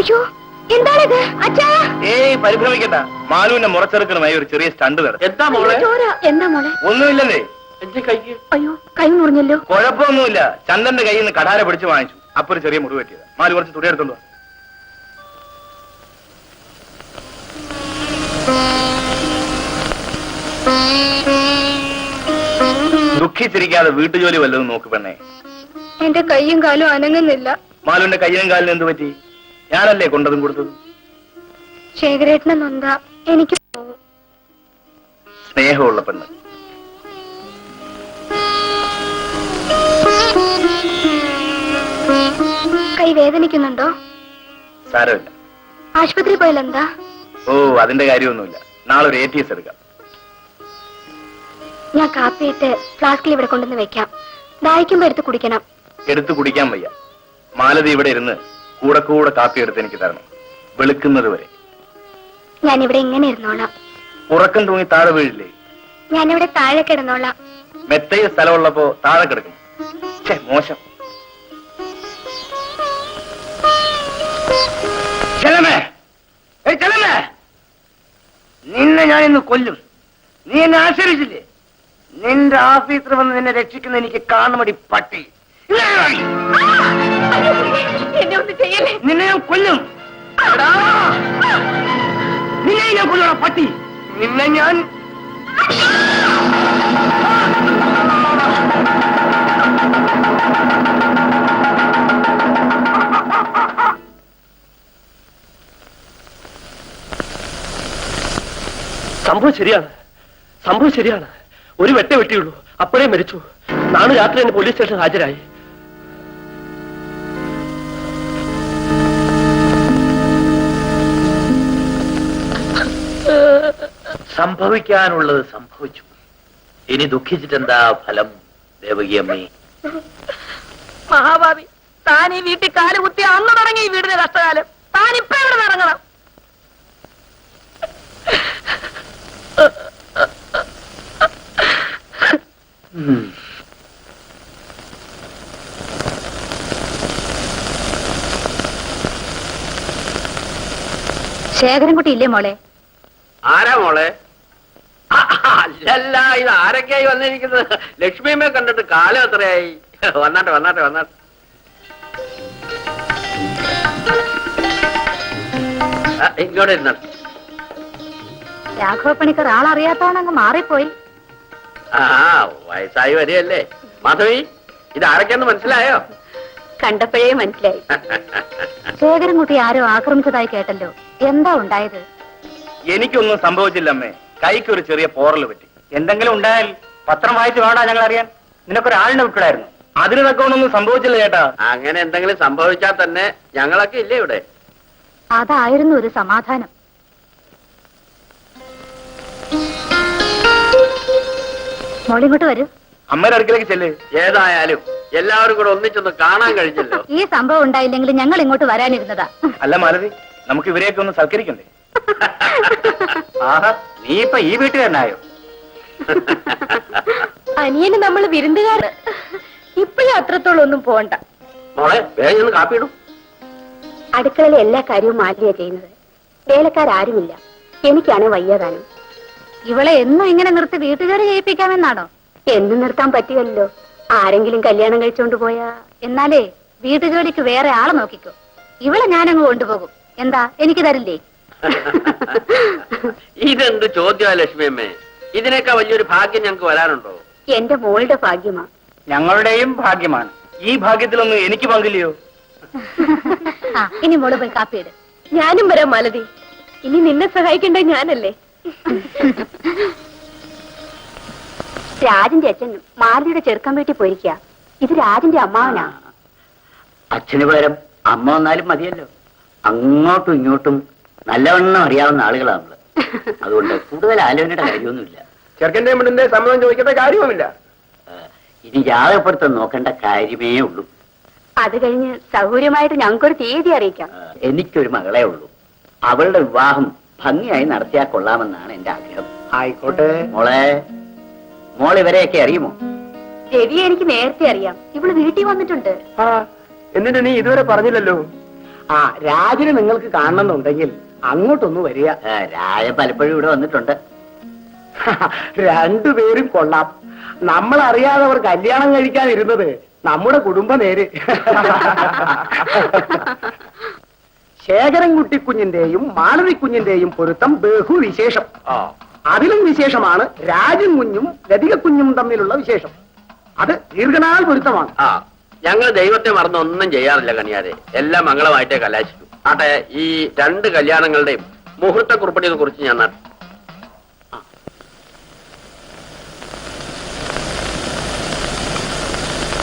അയ്യോ, എന്താണിത് അച്ഛാ? ഏയ് പരിഭ്രമിക്കണ്ട, മാലുവിന്റെ മുറച്ചെറുക്കനുമായി ഒരു ചെറിയ സ്റ്റണ്ട് നടത്തി. എന്താ മോളെ? ചോര. എന്താ മോളെ? ഒന്നുമില്ലെന്നേ. എന്റെ കൈക്ക് അയ്യോ, കൈ മുറിഞ്ഞല്ലോ. കുഴപ്പമൊന്നുമില്ല. ചന്ദന്റെ കയ്യിൽ നിന്ന് കടാര പിടിച്ച് വാങ്ങിച്ചു. അപ്പൊ ഒരു ചെറിയ മുറിവ് പറ്റിയത്. മാലു കുറച്ച് തുണി എടുത്തോണ്ട് വാ. ദുഃഖിച്ചിരിക്കാതെ വീട്ടുജോലി വല്ലതും നോക്ക് പെണ്ണേ. എന്റെ കൈയും കാലും അനങ്ങുന്നില്ല. മാലുവിന്റെ കയ്യിനും കാലിനും എന്ത് പറ്റി? ഞാനല്ലേ കൊണ്ടതും കൊടുത്തത്. ശേഖരേട്ടനെ നൊന്താ എനിക്ക് സ്നേഹമുള്ള പെണ്ണ്. കൈ വേദനിക്കുന്നുണ്ടോ? സാരമില്ല. ആശുപത്രി പോയാലെന്താ? ഓ, അതിന്റെ കാര്യമൊന്നുമില്ല. നാളെ ഒരു ATS എടുക്കാം. ഞാൻ കാപ്പിയിട്ട് ഫ്ലാസ്കിൽ ഇവിടെ കൊണ്ടുവന്ന് വെക്കാം. ദാഹിക്കുമ്പോ എടുത്ത് കുടിക്കണം. എടുത്തു കുടിക്കാൻ വയ്യ. മാലതി ഇവിടെ ഇരുന്ന് കൂടെ കൂടെ കാപ്പി എടുത്ത് എനിക്ക് തരണം, വെളുക്കുന്നത് വരെ. ഞാനിവിടെ ഇങ്ങനെ ഇരുന്നോളാം. ഉറക്കം തൂങ്ങി താഴെ വീഴില്ലേ? ഞാനിവിടെ താഴെ കിടന്നോളാം. മെത്തയ സ്ഥലമുള്ളപ്പോ താഴെ കിടക്കും. ഛെ, മോശം. ചെലമേ, ഏയ് ചെലമേ, നിന്നെ ഞാൻ ഇന്ന് കൊല്ലും. നീ എന്നെ ആശ്രയിച്ചില്ലേ? നിന്റെ ആഫീസർ വന്ന് നിന്നെ രക്ഷിക്കുന്ന എനിക്ക് കാണുമടി പട്ടി. എന്നെ ഒന്ന് ചെയ്യല്ലേ. നിന്നെ ഞാൻ കൊല്ലും. എടാ, നിന്നെ ഞാൻ കൊല്ലണ പട്ടി. നിന്നെ ഞാൻ സംഭവം ശരിയാണ്. ഒരു വെട്ടേ വെട്ടിയുള്ളൂ, അപ്പോഴേ മരിച്ചു. നാളെ രാത്രി എന്നെ പോലീസ് സ്റ്റേഷനിൽ ഹാജരായി. സംഭവിക്കാനുള്ളത് സംഭവിച്ചു. ഇനി ദുഃഖിച്ചിട്ടെന്താ ഫലം ദേവകിയമ്മേ? മഹാഭാവി, താൻ ഈ വീട്ടിൽ കാലുകുത്തി അന്ന് തുടങ്ങി ഈ വീടിന്റെ കഷ്ടകാലം. താൻ ഇപ്പൊ ഇവിടെ ഇറങ്ങണം. ശേഖരൻകുട്ടി ഇല്ലേ മോളെ? ആരാ മോളെ? അല്ലല്ല, ഇത് ആരൊക്കെയായി വന്നിരിക്കുന്നത്? ലക്ഷ്മിയമ്മയെ കണ്ടിട്ട് കാലം എത്രയായി? വന്നാട്ടെ വന്നാട്ടെ വന്നാട്ടെ. ഇങ്ങോട്ട് ഇരുന്നാട്ടെ. രാഘവ പണിക്കർ ആളറിയാത്തവണങ്ങ് മാറിപ്പോയി. ആ, വയസ്സായി വരികയല്ലേ. മാധവി, ഇത് ആരൊക്കെയാന്ന് മനസ്സിലായോ? കണ്ടപ്പോഴേ മനസ്സിലായി. ശേഖരൻകുട്ടി ആരോ ആക്രമിച്ചതായി കേട്ടല്ലോ, എന്താ ഉണ്ടായത്? എനിക്കൊന്നും സംഭവിച്ചില്ല അമ്മേ. കൈക്ക് ഒരു ചെറിയ പോറൽ പറ്റി. എന്തെങ്കിലും ഉണ്ടായാൽ പത്രം വായിച്ച് വേണ്ടാ ഞങ്ങൾ അറിയാൻ. നിനക്കൊരാളിനെ വിട്ടിടായിരുന്നു. അതിന് തക്കവണ്ണൊന്നും സംഭവിച്ചില്ല ചേട്ടാ. അങ്ങനെ എന്തെങ്കിലും സംഭവിച്ചാൽ തന്നെ ഞങ്ങളൊക്കെ ഇല്ലേ ഇവിടെ? അതായിരുന്നു ഒരു സമാധാനം. മോളിങ്ങോട്ട് വരൂ. അമ്മയുടെ അടുക്കലേക്ക് ചെല്ല്. ഏതായാലും എല്ലാവരും കൂടെ ഒന്നിച്ചൊന്ന് കാണാൻ കഴിഞ്ഞല്ലോ. ഈ സംഭവം ഉണ്ടായില്ലെങ്കിൽ ഞങ്ങൾ ഇങ്ങോട്ട് വരാനിരുന്നതാ. അല്ല മാലതി, നമുക്ക് ഇവരെയൊക്കെ ഒന്ന് സൽക്കരിക്കണ്ടേ? ആഹാ, നീ ഇപ്പൊ ഈ വീട്ടുകാരനായോ? അനിയന് നമ്മൾ വിരുന്നുകാര്. ഇപ്പോഴും അത്രത്തോളം ഒന്നും പോണ്ട. മോളെ, വേഗം ഒന്ന് കാപ്പി ഇടും. അടുക്കളയിലെ എല്ലാ കാര്യവും മാലിന്യ ചെയ്യുന്നത്. വേലക്കാരുമില്ല. എനിക്കാണ് വയ്യാതാനും. ഇവളെ എന്നും ഇങ്ങനെ നിർത്തി വീട്ടുകാരെ ജയിപ്പിക്കാമെന്നാണോ? എന്നും നിർത്താൻ പറ്റിയല്ലോ. ആരെങ്കിലും കല്യാണം കഴിച്ചോണ്ട് പോയാ എന്നാലേ വീട്ടുജോലിക്ക് വേറെ ആളെ നോക്കിക്കോ. ഇവളെ ഞാനങ്ങ് കൊണ്ടുപോകും. എന്താ, എനിക്ക് തരില്ലേ? ഇതെന്ത് ചോദ്യമാ ലക്ഷ്മിയമ്മേ? ഇതിനേക്കാൾ വലിയൊരു ഭാഗ്യം ഞങ്ങൾക്ക് വരാനുണ്ടോ? എന്റെ മോളുടെ ഭാഗ്യമാ. ഞങ്ങളുടെയും ഭാഗ്യമാണ്. ഈ ഭാഗ്യത്തിലൊന്നും എനിക്ക് പങ്കില്ലയോ? ഇനി മോള് പോയി കാപ്പിയിട്. ഞാനും വരാം മാലതി. ഇനി നിന്നെ സഹായിക്കേണ്ട ഞാനല്ലേ? രാജന്റെ അച്ഛൻ മാലതിയുടെ ചെറുക്കം വീട്ടിൽ പോയിരിക്കുക. ഇത് രാജന്റെ അമ്മാവനാ. അച്ഛന് പകരം അമ്മ വന്നാലും മതിയല്ലോ. അങ്ങോട്ടും ഇങ്ങോട്ടും നല്ലവണ്ണം അറിയാവുന്ന ആളുകളാണ് നമ്മള്. അതുകൊണ്ട് കൂടുതൽ ആലോചനയുടെ കാര്യമൊന്നുമില്ല. ചെറുക്കന്റെ പെണ്ണിന്റെ സമ്മതം ചോദിക്കേണ്ട കാര്യവുമില്ല. ഇനി ജാതകപ്പെടുത്താൻ നോക്കേണ്ട കാര്യമേ ഉള്ളൂ. അത് കഴിഞ്ഞ് സൗകര്യമായിട്ട് ഞങ്ങൾക്കൊരു തീയതി അറിയിക്കാം. എനിക്കൊരു മകളെ ഉള്ളൂ. അവളുടെ വിവാഹം ഭംഗിയായി നടത്തിയാൽ കൊള്ളാമെന്നാണ് എന്റെ ആഗ്രഹം. ആയിക്കോട്ടെ. മോൾ ഇവരെയൊക്കെ അറിയുമോ? രവിയെ എനിക്ക് നേരത്തെ അറിയാം. ഇവള് വീട്ടിൽ വന്നിട്ടുണ്ട്. എന്നിട്ട് നീ ഇതുവരെ പറഞ്ഞില്ലല്ലോ. ആ, രാജന് നിങ്ങൾക്ക് കാണണമെന്നുണ്ടെങ്കിൽ അങ്ങോട്ടൊന്ന് വരിക. രാജ പലപ്പോഴും ഇവിടെ വന്നിട്ടുണ്ട്. രണ്ടുപേരും കൊള്ളാം. നമ്മൾ അറിയാതെ കല്യാണം കഴിക്കാനിരുന്നത് നമ്മുടെ കുടുംബ നേര്. ശേഖരൻകുട്ടി കുഞ്ഞിന്റെയും മാളവി കുഞ്ഞിന്റെയും പൊരുത്തം ബഹുവിശേഷം. അതിലും വിശേഷമാണ് രാജൻ കുഞ്ഞും ലതിക കുഞ്ഞും തമ്മിലുള്ള വിശേഷം. അത് ദീർഘനാൾ പൊരുത്തമാണ്. ഞങ്ങൾ ദൈവത്തെ മറന്ന് ഒന്നും ചെയ്യാറില്ല കണിയാരെ. എല്ലാം മംഗളമായിട്ടേ കലാശിക്കും. ആട്ടെ, ഈ രണ്ട് കല്യാണങ്ങളുടെയും മുഹൂർത്ത കുറിപ്പടിയെ കുറിച്ച് ഞാൻ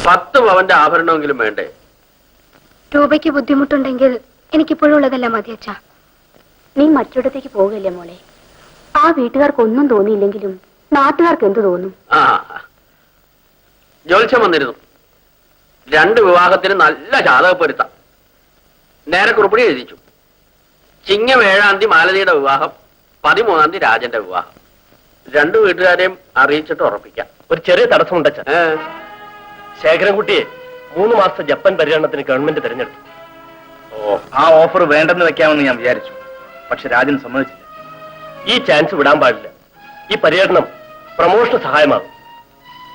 10 പവന്റെ ആഭരണമെങ്കിലും വേണ്ടേ? രൂപയ്ക്ക് ബുദ്ധിമുട്ടുണ്ടെങ്കിൽ എനിക്കിപ്പോഴും ഉള്ളതല്ല മതി അച്ഛാ. നീ മറ്റൊരിടത്തേക്ക് പോകല്ലേ മോളെ. ആ വീട്ടുകാർക്കൊന്നും തോന്നിയില്ലെങ്കിലും നാട്ടുകാർക്ക് എന്ത് തോന്നും? ആ, ജ്യോത്സ്യം വന്നിരുന്നു. 2 വിവാഹത്തിന് നല്ല ജാതകപ്പൊരുത്തം. നേരെ കുറിപ്പടി എഴുതിച്ചു. ചിങ്ങം 7-ാം തീയതി മാലതിയുടെ വിവാഹം, 13-ാം തീയതി രാജന്റെ വിവാഹം. 2 വീട്ടുകാരെയും അറിയിച്ചിട്ട് ഉറപ്പിക്കാം. ഒരു ചെറിയ തടസ്സമുണ്ട് അച്ഛാ. ശേഖരൻകുട്ടിയെ 3 മാസത്തെ ജപ്പാൻ പര്യടനത്തിന് ഗവൺമെന്റ് തിരഞ്ഞെടുത്തു. ആ ഓഫർ വേണ്ടെന്ന് വെക്കാമെന്ന് ഞാൻ വിചാരിച്ചു. പക്ഷെ രാജൻ സമ്മതിച്ചില്ല. ഈ ചാൻസ് വിടാൻ പാടില്ല. ഈ പര്യടനം പ്രമോഷന് സഹായമാകും.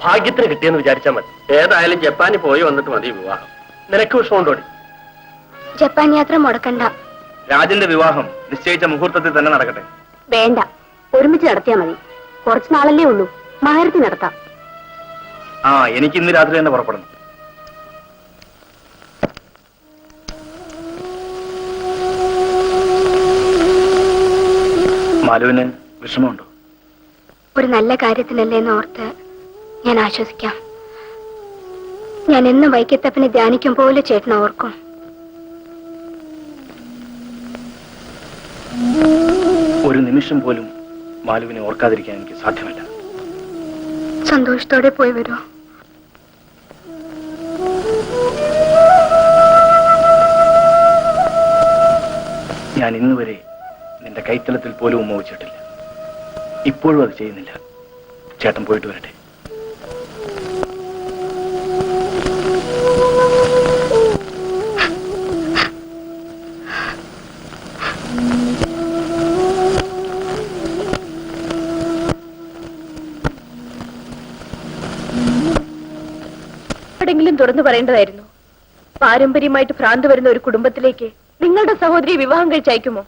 ഭാഗ്യത്തിന് കിട്ടിയെന്ന് വിചാരിച്ചാൽ മതി. ഏതായാലും ജപ്പാനിൽ പോയി വന്നിട്ട് മതി വിവാഹം. നിനക്ക് വിഷമമുണ്ടോടി? ജപ്പാൻ യാത്ര മുടക്കണ്ട. രാജന്റെ വിവാഹം നിശ്ചയിച്ച മുഹൂർത്തത്തിൽ തന്നെ നടക്കട്ടെ. വേണ്ട, ഒരുമിച്ച് നടത്തിയാ മതി. കുറച്ചു നാളല്ലേ ഉള്ളൂ, മാരുതി നടത്താം. എനിക്ക് ഇന്ന് രാത്രി തന്നെ പുറപ്പെടണം. മാലുവിന് വിഷമമുണ്ടോ? ഒരു നല്ല കാര്യത്തിനല്ലേ എന്ന് ഓർത്ത് ഞാൻ ആശ്വസിക്കാം. ഞാൻ എന്നും വൈക്കത്തപ്പനെ ധ്യാനിക്കും പോലെ ചേട്ടനെ ഓർക്കും. ഒരു നിമിഷം പോലും മാലുവിനെ ഓർക്കാതിരിക്കാൻ എനിക്ക് സാധ്യമല്ല. സന്തോഷത്തോടെ പോയി വരൂ. ഞാൻ ഇന്നുവരെ നിന്റെ കൈത്തലത്തിൽ പോലും ഉമ്മ വെച്ചിട്ടില്ല. ഇപ്പോഴും അത് ചെയ്യുന്നില്ല. ചേട്ടൻ പോയിട്ട് വരട്ടെ. എവിടെങ്കിലും തുറന്നു പറയേണ്ടതായിരുന്നു. പാരമ്പര്യമായിട്ട് ഭ്രാന്ത് വരുന്ന ഒരു കുടുംബത്തിലേക്ക് നിങ്ങളുടെ സഹോദരി വിവാഹം കഴിച്ചയക്കുമോ?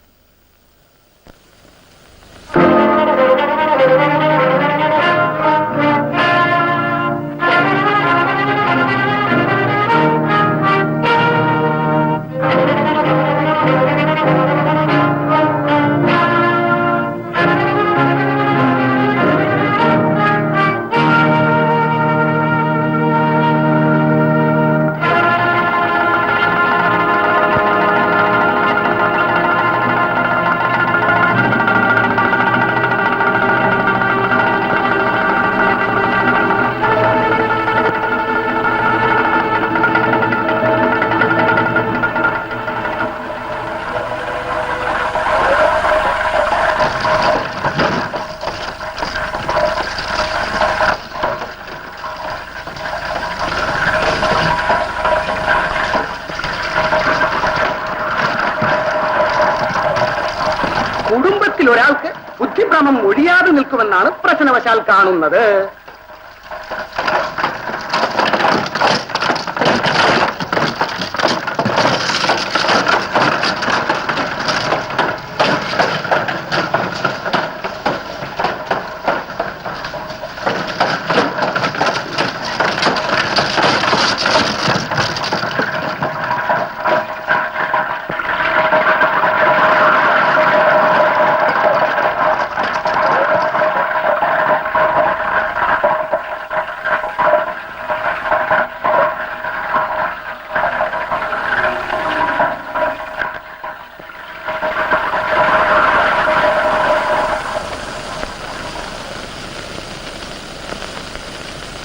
കുടുംബത്തിൽ ഒരാൾക്ക് ബുദ്ധിഭ്രമം ഒഴിയാതെ നിൽക്കുമെന്നാണ് പ്രശ്നവശാൽ കാണുന്നത്.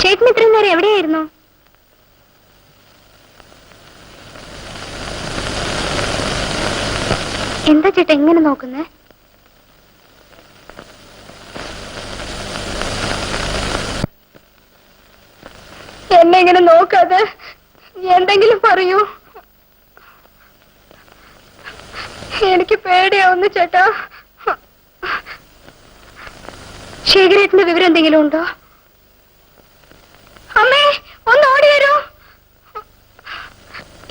ചേട്ടൻ ഇത്രയും നേരം എവിടെയായിരുന്നു? എന്താ ചേട്ടാ എങ്ങനെ നോക്കുന്നേ? എന്നെ ഇങ്ങനെ നോക്കാതെ എന്തെങ്കിലും പറയൂ. എനിക്ക് പേടിയാവുന്നു ചേട്ടാ. ശേഖരേട്ടന്റെ വിവരം എന്തെങ്കിലും ഉണ്ടോ? അമ്മേ, ഒന്ന് ഓടി വരൂ.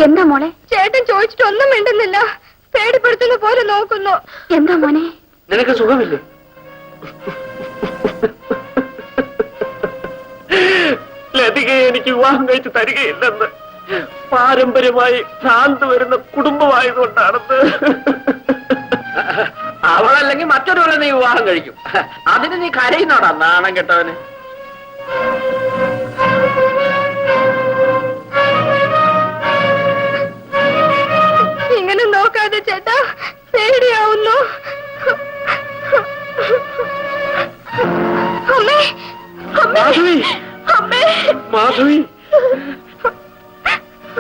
എന്താ മോളെ? ചേട്ടൻ ചോദിച്ചിട്ട് ഒന്നും മിണ്ടുന്നില്ല. പേടിപ്പെടുത്തുന്ന പോലെ നോക്കുന്നു. എന്താ മോനെ? നിനക്ക് സുഖമില്ലേ? ലതികയെ എനിക്ക് വിവാഹം കഴിച്ച് തരികയില്ലെന്ന് പാരമ്പര്യമായി ഭ്രാന്ത് വരുന്ന കുടുംബമായതുകൊണ്ടാണെന്ന്. അവളല്ലെങ്കിൽ മറ്റൊരുവളെ നീ വിവാഹം കഴിക്കും. അതിന് നീ കരയുന്നോടാ നാണം കെട്ടവന്. ഇങ്ങനെ നോക്കാതെ ചേട്ടാ, പേടിയാവുന്നു. അമ്മേ, അമ്മേ, മാധവി, അമ്മേ, മാധവി,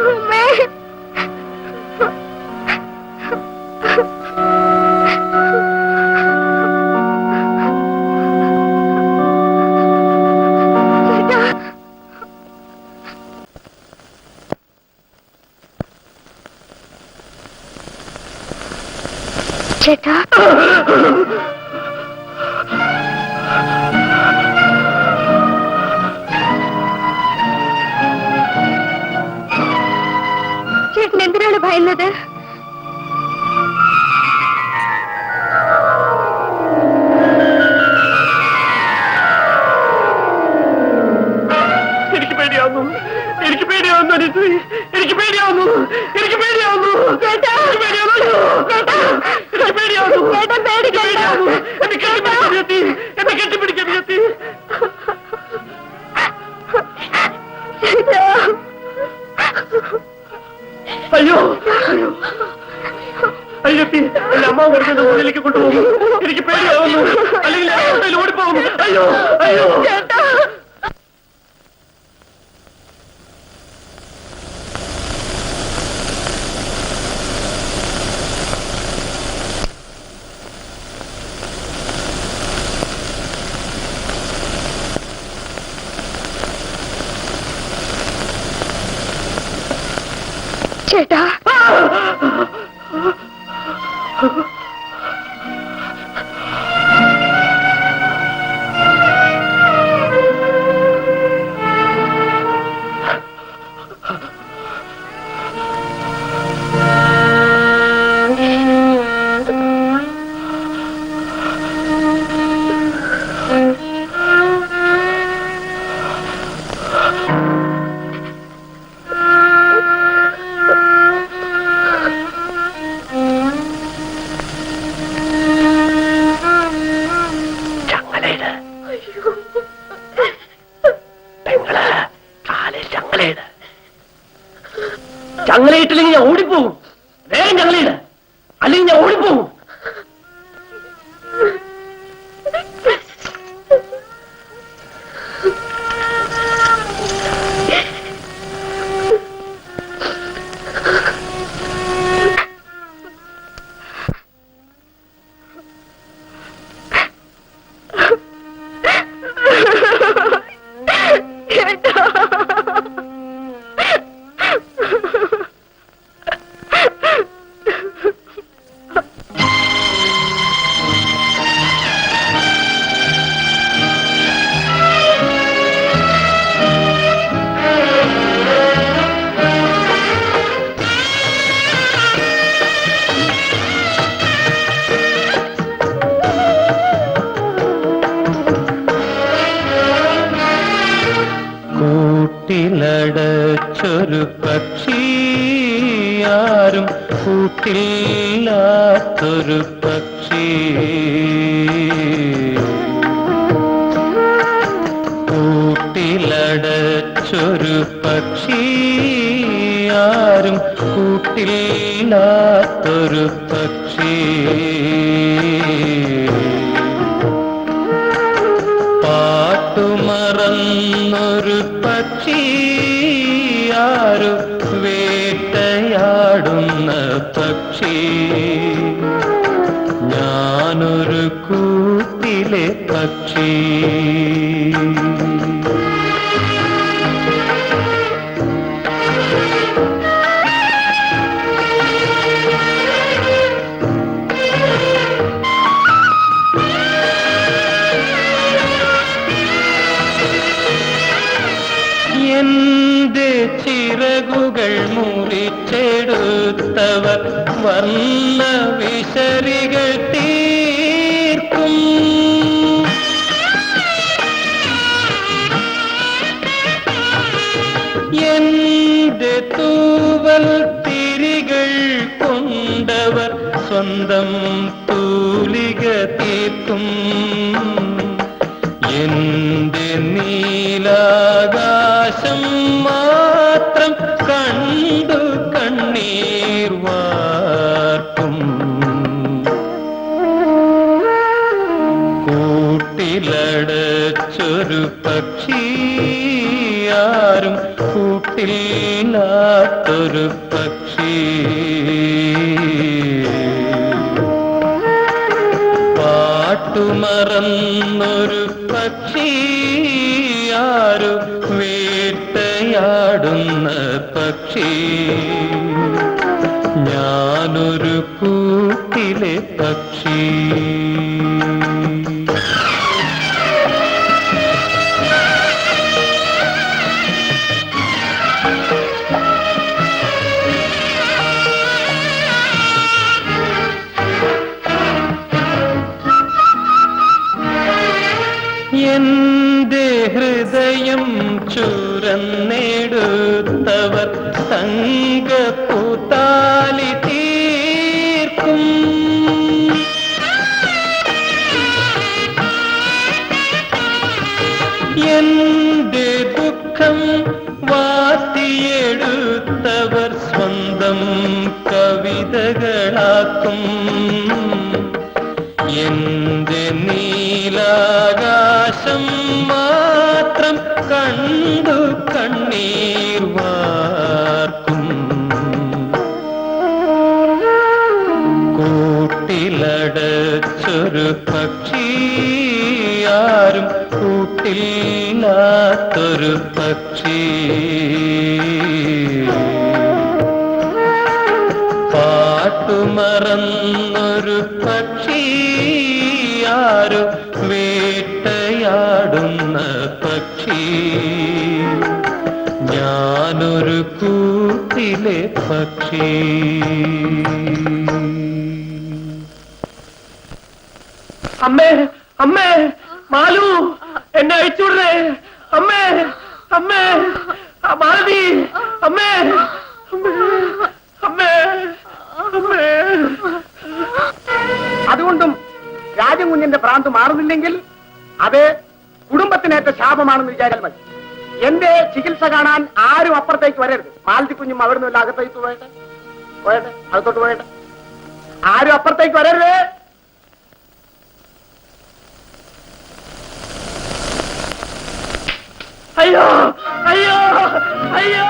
അമ്മേ. ചേട്ടാ ചേട്ടൻ എന്തിനാണ് ഭയന്നത്? എനിക്ക് പേടിയാവുന്നു, എനിക്ക് പേടിയാവുന്നു അനിത്രി, എനിക്ക് പേടിയാവുന്നു, എനിക്ക് പേടിയാവുന്നു, ചേട്ടാ എനിക്ക് പേടിയാവുന്നു, ചേട്ടാ എനിക്ക് പേടിയാവുന്നു, ചേട്ടാ പേടിക്കണ്ട. എന്നെ കെട്ടിപ്പിടിക്കാൻ വിജയത്തി, എന്നെ കെട്ടിപ്പിടിക്കാൻ വിജയത്തി. ചേട്ടാ അയ്യോ അയ്യോ അയ്യത്തി, എന്റെ അമ്മ കൊടുക്കുന്ന മുന്നിലേക്ക് കൊണ്ടുപോകും. എനിക്ക് പേടിയാവുന്നു, അല്ലെങ്കിൽ ഞാൻ ഹോട്ടലിൽ ഓടിപ്പോകും. അയ്യോ അയ്യോ ചേട്ടാ ചേട്ടാ ചങ്ങലയിട്ടില്ലെങ്കിൽ ഞാൻ ഓടിപ്പോകും. വേഗം ചങ്ങലയിട, അല്ലെങ്കിൽ ഞാൻ ഓടിപ്പോകും. കൂട്ടിലടച്ചൊരു പക്ഷി, ആരും കൂട്ടില്ലാത്തൊരു പക്ഷി. കൂട്ടിലടച്ചൊരു പക്ഷി, ആരും കൂട്ടില്ലാത്തൊരു പക്ഷി. പാട്ടുമറന്നൊരു പക്ഷി, ആരു വേട്ടയാടുന്ന പക്ഷി. ഞാനൊരു കൂട്ടിലെ പക്ഷി. എന്റെ ചിറകുകൾ മുറിച്ചെടുത്തവർ വർണ്ണ വിശരികൾ തീർക്കും. എന്റെ തൂവൽ തിരികൾ കൊണ്ടവർ സ്വന്തം തൂലിക തീർക്കും. എന്റെ നീലാകാശം മാത്രം കണ്ടു കണ്ണീർ വാർക്കും. കൂട്ടിലടച്ചൊരു പക്ഷി, ആരും കൂട്ടില്ലാത്തൊരു പക്ഷി. പാട്ടുമറന്നൊരു പക്ഷി, ആരു വേട്ടയാടുന്ന പക്ഷി. ഞാനൊരു കൂട്ടിൽ കൂട്ടിലെ പക്ഷി. എന്റെ ഹൃദയം ചുരന്നെടുത്തവർ തങ്കപ്പൂത്താലി തീർക്കും. എന്റെ ദുഃഖം വാത്തിയെടുത്തവർ സ്വന്തം കവിതകളാക്കും. എന്റെ നീലാകാശം മാത്രം കണ്ടു കണ്ണീർ വാർക്കും. കൂട്ടിലടച്ചൊരു പക്ഷി, ആരും കൂട്ടില്ലാത്തൊരു പക്ഷി. പാട്ടുമറന്നൊരു പക്ഷി, ആരും വേട്ടയാടുന്ന പക്ഷി. ഞാനൊരു കൂട്ടിലെ പക്ഷി. അമ്മേ, അമ്മേ, മാലു, എന്നെ അഴിച്ചുവിടേ. അമ്മേ, അമ്മേ, മാലതി, അമ്മേ, അമ്മേ, അമ്മേ, അമ്മേ. അതുകൊണ്ടും രാജകുഞ്ഞിന്റെ ഭ്രാന്ത് മാറുന്നില്ലെങ്കിൽ അത് കുടുംബത്തിനേറ്റ ശാപമാണെന്ന് വിചാരിച്ചാൽ മതി. എന്റെ ചികിത്സ കാണാൻ ആരും അപ്പുറത്തേക്ക് വരരുത്. മാലതി കുഞ്ഞും അവിടെ നിന്നല്ല അകത്തേക്ക് പോയട്ടെ, പോയട്ടെ, അകത്തോട്ട് പോയട്ടെ. ആരും അപ്പുറത്തേക്ക് വരരുത്. അയ്യോ, അയ്യോ, അയ്യോ,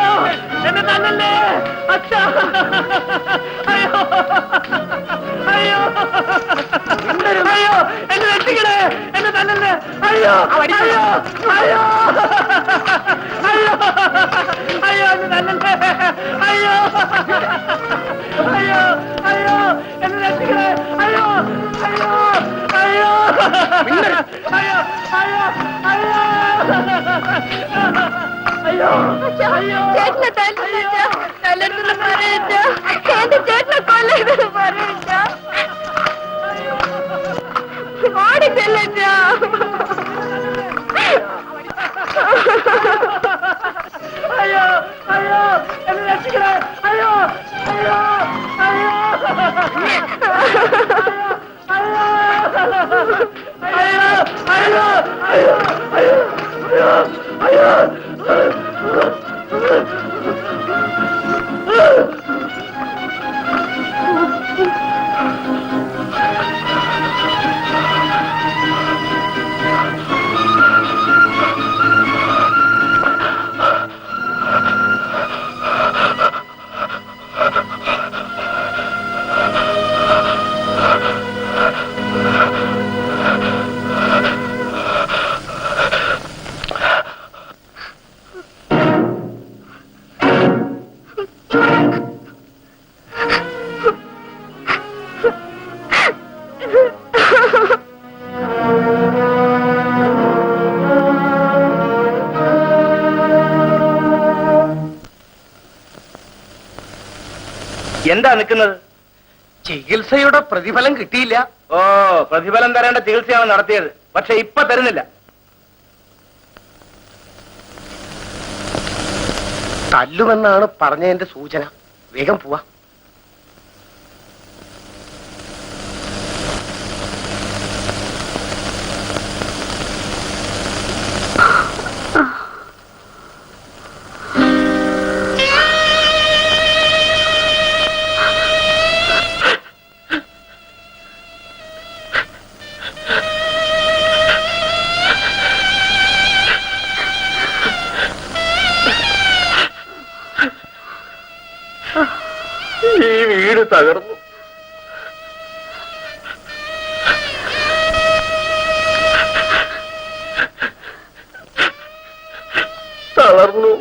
എന്നെ തന്നല്ലേ അച്ഛ. അയ്യോ, അയ്യോ, അയ്യോ, എന്നെ രക്ഷിക്കണേ, എന്നെ തന്നല്ലേ. അയ്യോ, അയ്യോ, അയ്യോ, അയ്യോ, അയ്യോ, എന്നെ തന്നല്ലേ. അയ്യോ, അയ്യോ, അയ്യോ, എന്നെ രക്ഷിക്കണേ. അയ്യോ, അയ്യോ, അയ്യോ, അയ്യോ, അയ്യോ, അയ്യോ, അയ്യോ, അയ്യോ, ചേട്ടനെ തല്ലെന്ന് പറയണ്ട. എന്റെ ചേട്ടനെ കൊല്ലെന്ന് പറയണ്ട. ഓടിച്ചെല്ലണ്ട. അയ്യോ, അയ്യോ, എന്നെ രക്ഷിക്കണേ. അയ്യോ, അയ്യോ, അയ്യോ, അയ്യോ, അയ്യോ, അയ്യോ, അയ്യോ, അയ്യോ, എന്താ നിൽക്കുന്നത്? ചികിത്സയുടെ പ്രതിഫലം കിട്ടിയില്ല. ഓ, പ്രതിഫലം തരേണ്ട ചികിത്സയാണ് നടത്തിയത്, പക്ഷെ ഇപ്പൊ തരുന്നില്ല. തല്ലുമെന്നാണ് പറഞ്ഞതിന്റെ സൂചന. വേഗം പോവാ. ഈ വീട് തകർന്നു. തളർന്നു.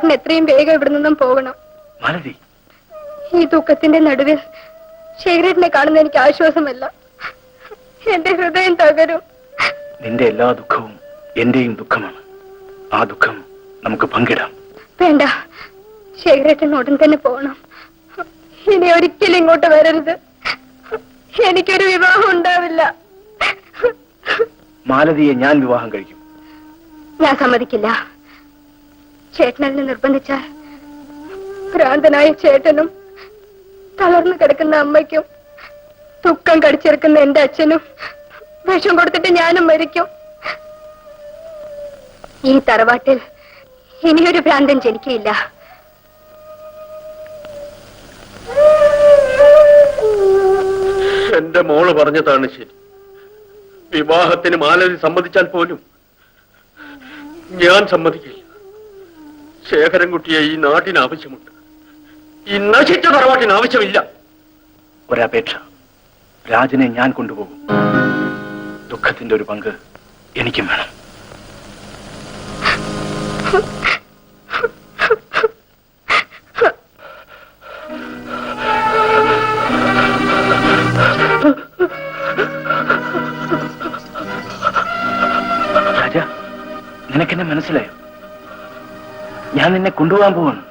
ശേഖരേട്ടൻ എത്രയും വേഗം ഇവിടെ നിന്നും പോകണം. മാലതി, ഈ ദുഃഖത്തിന്റെ നടുവിൽ ശേഖരേട്ടനെ കാണുന്ന എനിക്ക് ആശ്വാസമല്ല. എന്റെ ഹൃദയം തകരും. നിന്റെ എല്ലാ ദുഃഖവും എന്റെയും ദുഃഖമാണ്. ആ ദുഃഖം നമുക്ക് പങ്കിടാം. വേണ്ട, ശേഖരേട്ടൻ ഉടൻ തന്നെ പോകണം. ഇനി ഒരിക്കലും ഇങ്ങോട്ട് വരരുത്. എനിക്കൊരു വിവാഹം ഉണ്ടാവില്ല. മാലതിയെ ഞാൻ വിവാഹം കഴിക്കും. ഞാൻ സമ്മതിക്കില്ല. ചേട്ടനെ നിർബന്ധിച്ചാൽ ഭ്രാന്തനായ ചേട്ടനും തളർന്നു കിടക്കുന്ന അമ്മയ്ക്കും ദുഃഖം കടിച്ചെടുക്കുന്ന എന്റെ അച്ഛനും വിഷം കൊടുത്തിട്ട് ഞാനും മരിക്കും. ഈ തറവാട്ടിൽ ഇനിയൊരു ഭ്രാന്തൻ ജനിക്കയില്ല. എന്റെ മോള് പറഞ്ഞതാണ് ശരി. വിവാഹത്തിന് മാലതി സമ്മതിച്ചാൽ പോലും ഞാൻ സമ്മതിക്കില്ല. ശേഖരൻകുട്ടിയെ ഈ നാട്ടിന് ആവശ്യമുണ്ട്. ഈ നശിച്ച തറവാട്ടിന് ആവശ്യമില്ല. ഒരപേക്ഷ, രാജനെ ഞാൻ കൊണ്ടുപോകും. ദുഃഖത്തിന്റെ ഒരു പങ്ക് എനിക്കും വേണം. രാജ, നിനക്കെന്നെ മനസ്സിലായോ? ഞാൻ നിന്നെ കൊണ്ടുപോകാൻ പോവാണ്.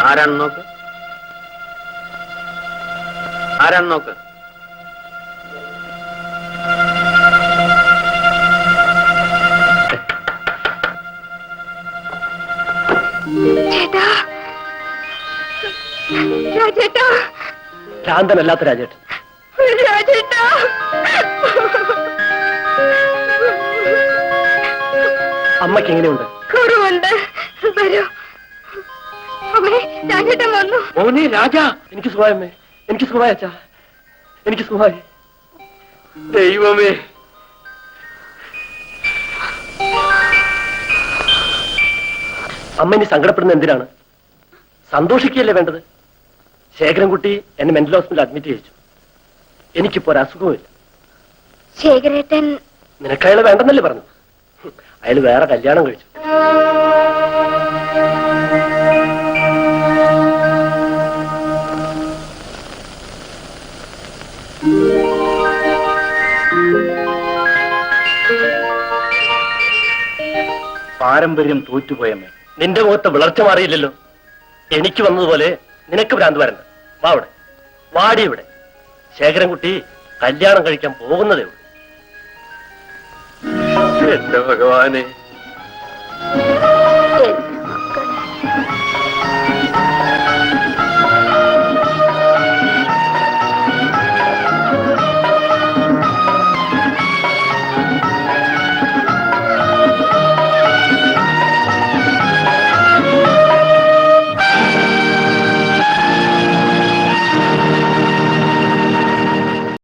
ആരാണെന്ന് നോക്ക്, ആരാണെന്ന് നോക്ക്. ചേട്ടാ, രാജേട്ടാ, ശാന്തനല്ലാത്ത രാജേട്ടൻ. രാജേട്ടാ, അമ്മയ്ക്ക് എങ്ങനെയുണ്ട്? കുറവുണ്ട്. വരൂ. അമ്മേ, രാജേട്ടൻ വന്നു. മോനെ രാജ, എനിക്ക് സുഖമായമ്മേ, എനിക്ക് സുഖമായ അച്ഛാ, എനിക്ക് സുഖമായി. ദൈവമേ, അമ്മ ഇനി സങ്കടപ്പെടുന്ന എന്തിനാണ്? സന്തോഷിക്കുകയല്ലേ വേണ്ടത്? ശേഖരൻകുട്ടി എന്നെ മെന്റൽ ഹോസ്പിറ്റലിൽ അഡ്മിറ്റ് ചെയ്യിച്ചു. എനിക്കിപ്പോ ഒരു അസുഖമില്ല. ശേഖരേട്ടൻ നിനക്ക് അയാൾ വേണ്ടെന്നല്ലേ പറഞ്ഞു? അയാൾ വേറെ കല്യാണം കഴിച്ചു. പാരമ്പര്യം തോറ്റുപോയമ്മേ. നിന്റെ മുഖത്തെ വിളർച്ച മാറിയില്ലല്ലോ. എനിക്ക് വന്നതുപോലെ നിനക്ക് ഭ്രാന്ത് വരണ്ട. വാ അവിടെ, വാടി ഇവിടെ. ശേഖരൻകുട്ടി കല്യാണം കഴിക്കാൻ പോകുന്നതേ ഉള്ളൂ. എന്റെ ഭഗവാനെ, എന്റെ